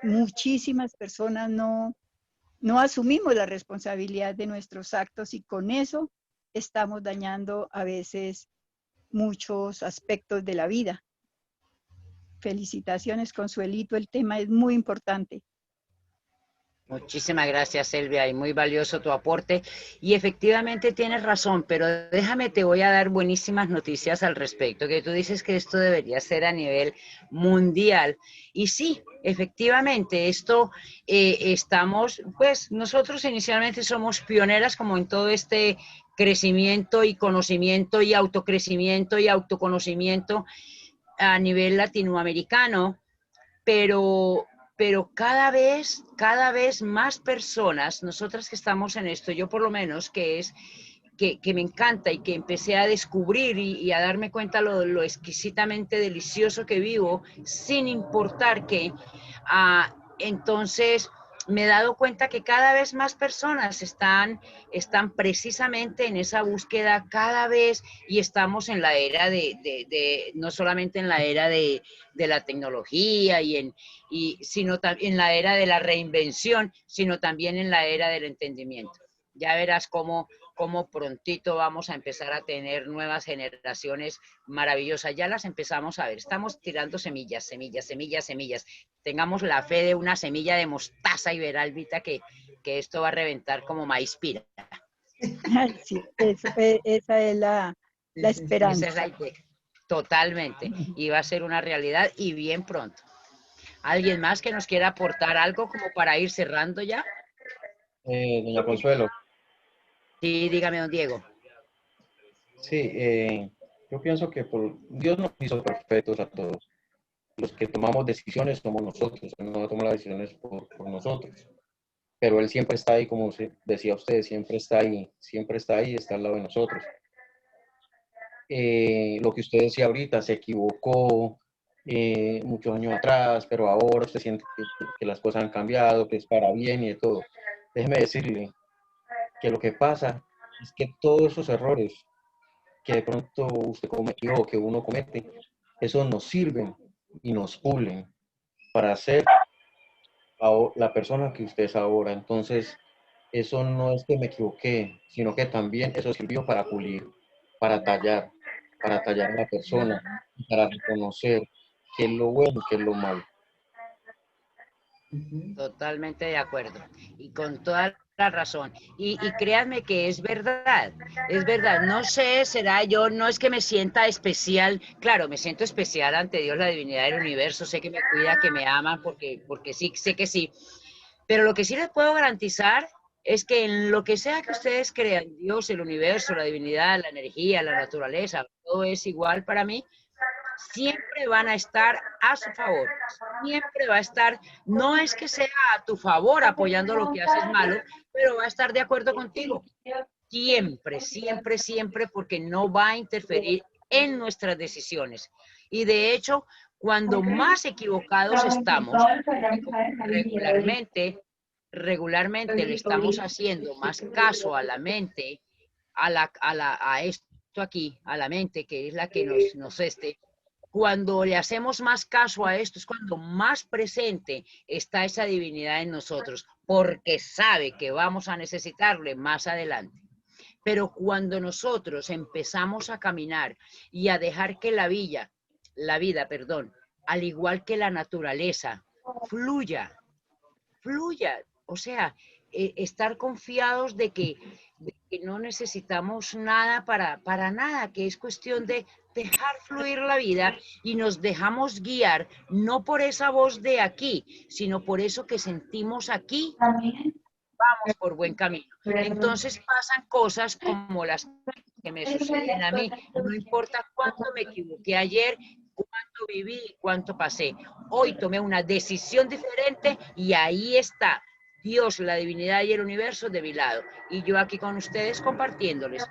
Muchísimas personas no asumimos la responsabilidad de nuestros actos y con eso estamos dañando a veces muchos aspectos de la vida. Felicitaciones, Consuelito, el tema es muy importante. Muchísimas gracias, Elvia, y muy valioso tu aporte. Y efectivamente tienes razón, pero déjame, te voy a dar buenísimas noticias al respecto, que tú dices que esto debería ser a nivel mundial. Y sí, efectivamente, esto estamos, pues nosotros inicialmente somos pioneras como en todo este crecimiento y conocimiento y autocrecimiento y autoconocimiento a nivel latinoamericano, pero cada vez más personas, nosotras que estamos en esto, yo por lo menos, que me encanta y que empecé a descubrir y a darme cuenta lo exquisitamente delicioso que vivo, sin importar qué, entonces me he dado cuenta que cada vez más personas están precisamente en esa búsqueda cada vez, y estamos en la era no solamente en la era de la tecnología sino también en la era de la reinvención, sino también en la era del entendimiento. Ya verás cómo prontito vamos a empezar a tener nuevas generaciones maravillosas. Ya las empezamos a ver. Estamos tirando semillas. Tengamos la fe de una semilla de mostaza y verá, Albita, que esto va a reventar como maíz pira. Sí, esa es la esperanza. Esa es la idea. Totalmente. Y va a ser una realidad y bien pronto. ¿Alguien más que nos quiera aportar algo como para ir cerrando ya? Doña Consuelo. Sí, dígame, don Diego. Sí, yo pienso que Dios nos hizo perfectos a todos. los que tomamos decisiones somos nosotros, Él no toma las decisiones por nosotros. Pero Él siempre está ahí, como decía usted, siempre está ahí, está al lado de nosotros. Lo que usted decía ahorita, se equivocó muchos años atrás, pero ahora usted siente que las cosas han cambiado, que es para bien y de todo. Déjeme decirle que lo que pasa es que todos esos errores que de pronto usted cometió o que uno comete, esos nos sirven y nos pulen para ser la persona que usted es ahora. Entonces, eso no es que me equivoqué, sino que también eso sirvió para pulir, para tallar a la persona, para reconocer qué es lo bueno y qué es lo malo. Totalmente de acuerdo. Y con toda la razón. Y créanme que es verdad. Es verdad. No sé, será yo, no es que me sienta especial. Claro, me siento especial ante Dios, la divinidad del universo. Sé que me cuida, que me ama, porque sí, sé que sí. Pero lo que sí les puedo garantizar es que en lo que sea que ustedes crean, Dios, el universo, la divinidad, la energía, la naturaleza, todo es igual para mí, siempre van a estar a su favor, siempre va a estar, no es que sea a tu favor apoyando lo que haces malo, pero va a estar de acuerdo contigo, siempre, siempre, siempre, porque no va a interferir en nuestras decisiones. Y de hecho, cuando más equivocados estamos, regularmente le estamos haciendo más caso a la mente, a esto aquí, a la mente, que es la que nos cuando le hacemos más caso a esto, es cuando más presente está esa divinidad en nosotros, porque sabe que vamos a necesitarle más adelante. Pero cuando nosotros empezamos a caminar y a dejar que la vida, al igual que la naturaleza, fluya, o sea, estar confiados de que no necesitamos nada para nada, que es cuestión de dejar fluir la vida y nos dejamos guiar, no por esa voz de aquí, sino por eso que sentimos aquí, vamos por buen camino. Entonces pasan cosas como las que me suceden a mí, no importa cuánto me equivoqué ayer, cuánto viví y cuánto pasé. Hoy tomé una decisión diferente y ahí está Dios, la divinidad y el universo de mi lado. Y yo aquí con ustedes compartiéndoles.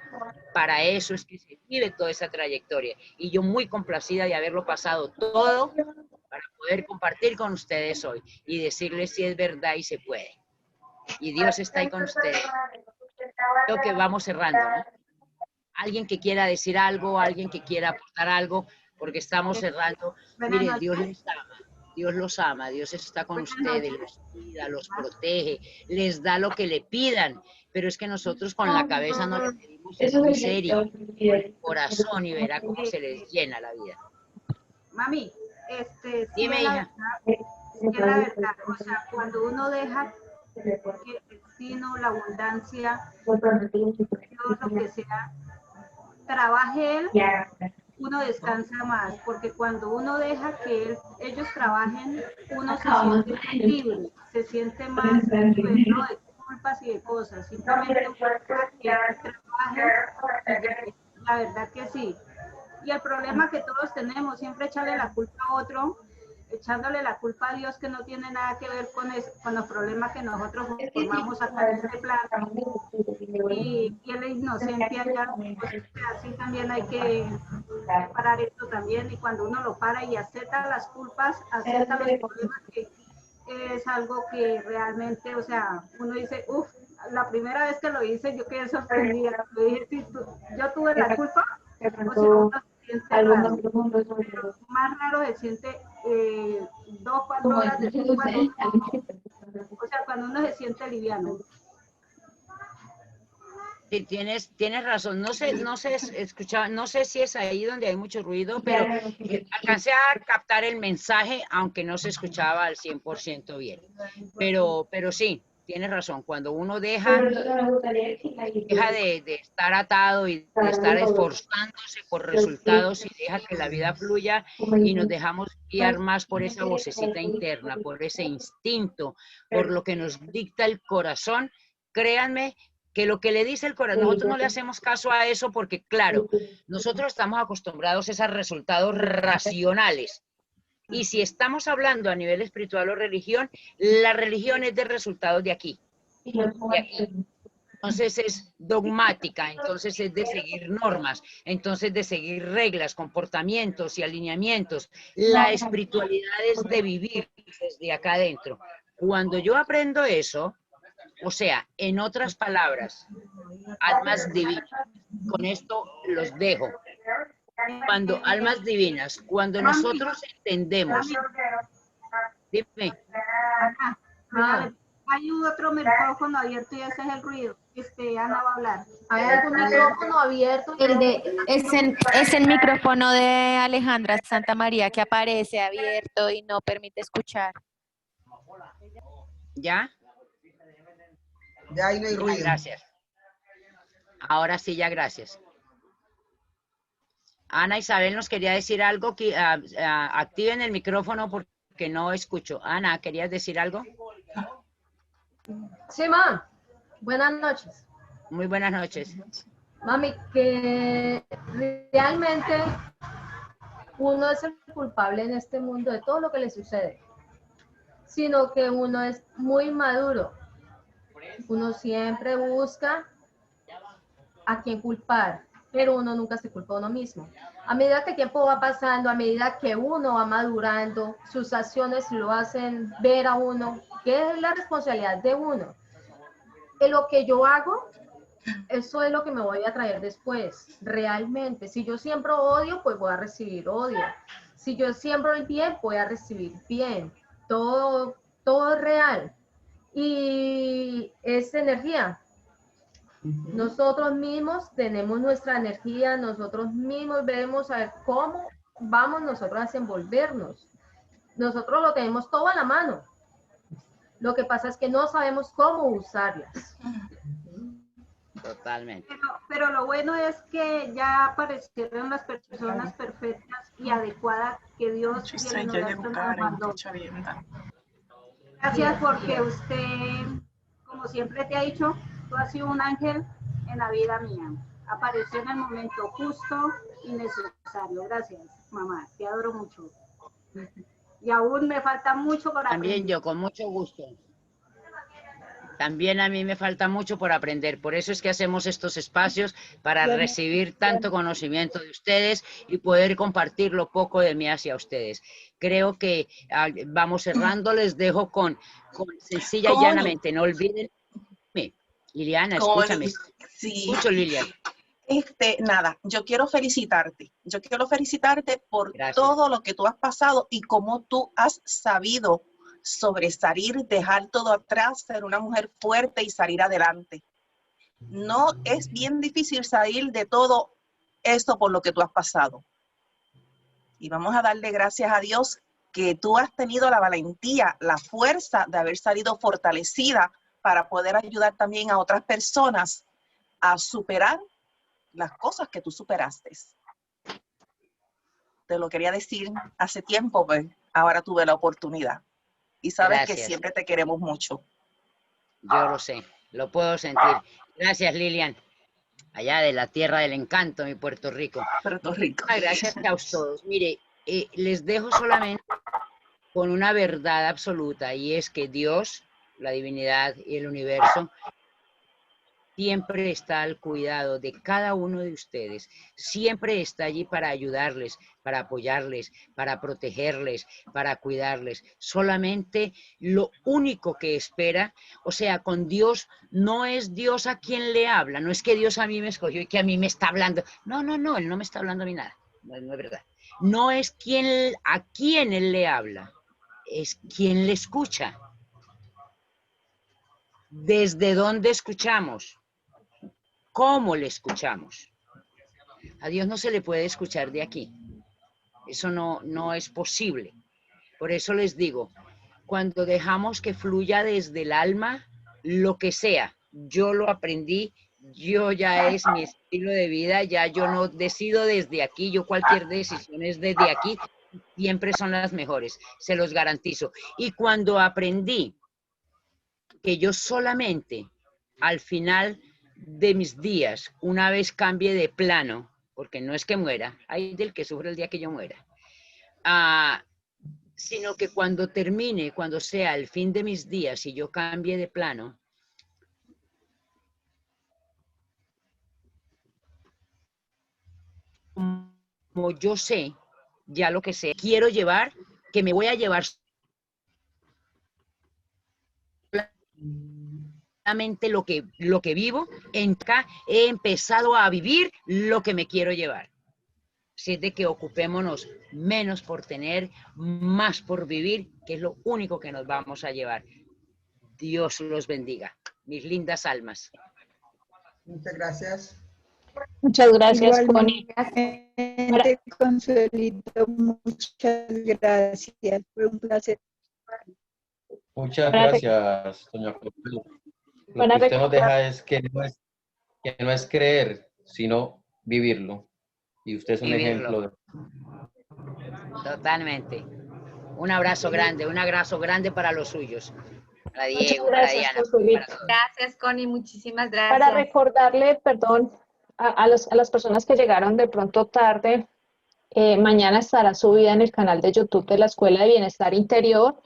Para eso es que se vive toda esa trayectoria. Y yo muy complacida de haberlo pasado todo para poder compartir con ustedes hoy y decirles si es verdad y se puede. Y Dios está ahí con ustedes. Creo que vamos cerrando, ¿no? Alguien que quiera decir algo, alguien que quiera aportar algo, porque estamos cerrando. Miren, Dios les ama, Dios los ama, Dios está con ustedes, los cuida, los protege, les da lo que le pidan, pero es que nosotros con la cabeza no le pedimos en miseria, con el corazón, y verá cómo se les llena la vida. Mami, dime, hija. Es la verdad, o sea, cuando uno deja que el destino, la abundancia, todo lo que sea, trabaje él, uno descansa más, porque cuando uno deja que ellos trabajen, uno se siente más libre, se siente más libre, ¿no? De culpas y de cosas, simplemente que trabaje, la verdad que sí. Y el problema que todos tenemos, siempre echarle la culpa a otro, echándole la culpa a Dios, que no tiene nada que ver con los problemas que nosotros formamos acá en este plano, y la inocencia ya, pues, así también hay que parar esto también, y cuando uno lo para y acepta las culpas, acepta los problemas, que es algo que realmente, o sea, uno dice, uff, la primera vez que lo hice yo quedé sorprendida, yo dije, sí, yo tuve la culpa, o sea, uno se siente raro, pero más raro se siente 2, 4 horas después, o sea, cuando uno se siente liviano. Sí, tienes razón. No sé escuchar, no sé si es ahí donde hay mucho ruido, pero alcancé a captar el mensaje, aunque no se escuchaba al 100% bien. Pero sí, tienes razón. Cuando uno deja de estar atado y de estar esforzándose por resultados y deja que la vida fluya y nos dejamos guiar más por esa vocecita interna, por ese instinto, por lo que nos dicta el corazón, créanme que lo que le dice el corazón, nosotros no le hacemos caso a eso porque, claro, nosotros estamos acostumbrados a esos resultados racionales, Y si estamos hablando a nivel espiritual o religión, la religión es de resultados de aquí. De aquí. Entonces es dogmática, entonces es de seguir normas, entonces de seguir reglas, comportamientos y alineamientos. La espiritualidad es de vivir desde acá adentro. Cuando yo aprendo eso, o sea, en otras palabras, almas divinas, con esto los dejo. Cuando almas divinas, cuando nosotros entendemos, dime. Hay otro micrófono abierto y ese es el ruido. Ana va a hablar. Hay algún micrófono abierto. Es el micrófono de Alejandra Santa María que aparece abierto y no permite escuchar. ¿Ya? Ya ahí no hay ruido. Gracias. Ahora sí, ya gracias. Ana Isabel nos quería decir algo, que activen el micrófono porque no escucho. Ana, ¿querías decir algo? Sí, ma. Buenas noches. Muy buenas noches. Mami, que realmente uno es el culpable en este mundo de todo lo que le sucede, sino que uno es muy maduro. Uno siempre busca a quién culpar, pero uno nunca se culpa a uno mismo. A medida que el tiempo va pasando, a medida que uno va madurando, sus acciones lo hacen ver a uno, que es la responsabilidad de uno. Que lo que yo hago, eso es lo que me voy a traer después, realmente. Si yo siembro odio, pues voy a recibir odio. Si yo siembro el bien, voy a recibir bien. Todo es real. Y es energía. Nosotros mismos tenemos nuestra energía, nosotros mismos debemos saber cómo vamos nosotros a desenvolvernos. Nosotros lo tenemos todo a la mano. Lo que pasa es que no sabemos cómo usarlas. Totalmente. Pero lo bueno es que ya aparecieron las personas perfectas y adecuadas que Dios tiene en nuestro mundo. Gracias porque usted, como siempre te ha dicho, tú has sido un ángel en la vida mía. Apareció en el momento justo y necesario. Gracias, mamá. Te adoro mucho. Y aún me falta mucho por aprender. También yo, con mucho gusto. También a mí me falta mucho por aprender. Por eso es que hacemos estos espacios para recibir tanto conocimiento de ustedes y poder compartir lo poco de mí hacia ustedes. Creo que vamos cerrando. Les dejo con sencilla y llanamente. No olviden. Liliana, escúchame. Sí. Escucho, Liliana. Nada, yo quiero felicitarte. Yo quiero felicitarte por todo lo que tú has pasado y cómo tú has sabido sobresalir, dejar todo atrás, ser una mujer fuerte y salir adelante. No es bien difícil salir de todo esto por lo que tú has pasado. Y vamos a darle gracias a Dios que tú has tenido la valentía, la fuerza de haber salido fortalecida para poder ayudar también a otras personas a superar las cosas que tú superaste. Te lo quería decir hace tiempo, pues ahora tuve la oportunidad. Y sabes que siempre te queremos mucho. Yo lo sé, lo puedo sentir. Gracias, Lilian. Allá de la tierra del encanto, mi Puerto Rico. Puerto Rico. Gracias a todos. Mire, les dejo solamente con una verdad absoluta, y es que Dios, la divinidad y el universo siempre está al cuidado de cada uno de ustedes, siempre está allí para ayudarles, para apoyarles, para protegerles, para cuidarles. Solamente lo único que espera, o sea, con Dios no es Dios a quien le habla, no es que Dios a mí me escogió y que a mí me está hablando. No, Él no me está hablando a mí nada, no es verdad. No es a quien Él le habla, es quien le escucha. ¿Desde dónde escuchamos? ¿Cómo le escuchamos? A Dios no se le puede escuchar de aquí. Eso no es posible. Por eso les digo, cuando dejamos que fluya desde el alma, lo que sea, yo lo aprendí, yo ya es mi estilo de vida, ya yo no decido desde aquí, yo cualquier decisión es desde aquí, siempre son las mejores, se los garantizo. Y cuando aprendí que yo solamente al final de mis días, una vez cambie de plano, porque no es que muera, hay del que sufre el día que yo muera, sino que cuando termine, cuando sea el fin de mis días y yo cambie de plano, como yo sé, ya lo que sé, quiero llevar, que me voy a llevar solamente lo que vivo, acá he empezado a vivir lo que me quiero llevar. Así es de que ocupémonos menos por tener, más por vivir, que es lo único que nos vamos a llevar. Dios los bendiga, mis lindas almas. Muchas gracias. Muchas gracias, Connie. Igualmente, Consuelito, muchas gracias. Fue un placer. Muchas gracias, doña Consuelo. Lo Para que usted nos recordar- deja es que no es creer, sino vivirlo. Y usted es un Vivirlo. ejemplo de... Totalmente. Un abrazo grande para los suyos. Para Muchas Diego, para gracias, Diana. Consuelito. Para todos. Gracias, Connie, muchísimas gracias. Para recordarle, perdón, a las personas que llegaron de pronto tarde, mañana estará subida en el canal de YouTube de la Escuela de Bienestar Interior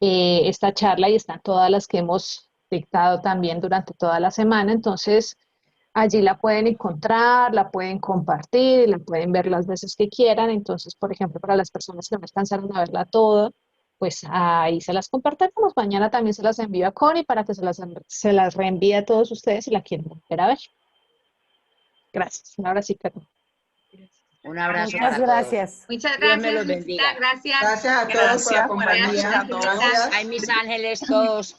esta charla y están todas las que hemos dictado también durante toda la semana. Entonces, allí la pueden encontrar, la pueden compartir y la pueden ver las veces que quieran. Entonces, por ejemplo, para las personas que no alcanzaron a verla toda, pues ahí se las compartimos. Mañana también se las envío a Connie para que se las reenvíe a todos ustedes si la quieren volver a ver. Gracias. Ahora sí, Carmen. Un abrazo Muchas para gracias. todos. Muchas Dios me gracias, los Lucita, bendiga. gracias. Gracias a todos por la compañía. Gracias. Ay, mis ángeles todos. Sí,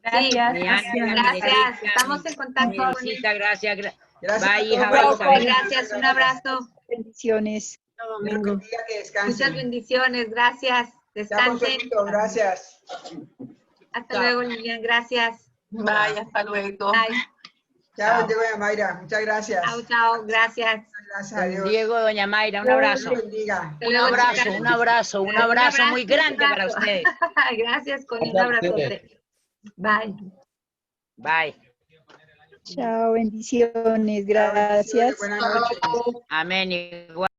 Mi Ángela, mi gracias. Nereida, Estamos en contacto. mi Nerecita, gracias. Gracias a Bye, todos hija, por la bye, compañía. Isabela. Gracias, un abrazo. Bendiciones. Dios los bendiga, que descansen. Muchas bendiciones, gracias. Chao, Descansen. Consuelito, gracias. Hasta luego, Lilian, gracias. Bye, hasta luego. Bye. Chao, Diego y Mayra. Muchas gracias. Chao, chao, gracias. Gracias a Don Dios. Diego, doña Mayra, un Dios abrazo. los bendiga. Hasta Un luego, abrazo, chicas. un abrazo muy grande para ustedes. Gracias, Connie, un abrazote. Bye. Bye. Chao, bendiciones. Gracias. Buenas noches. Amén. Igual.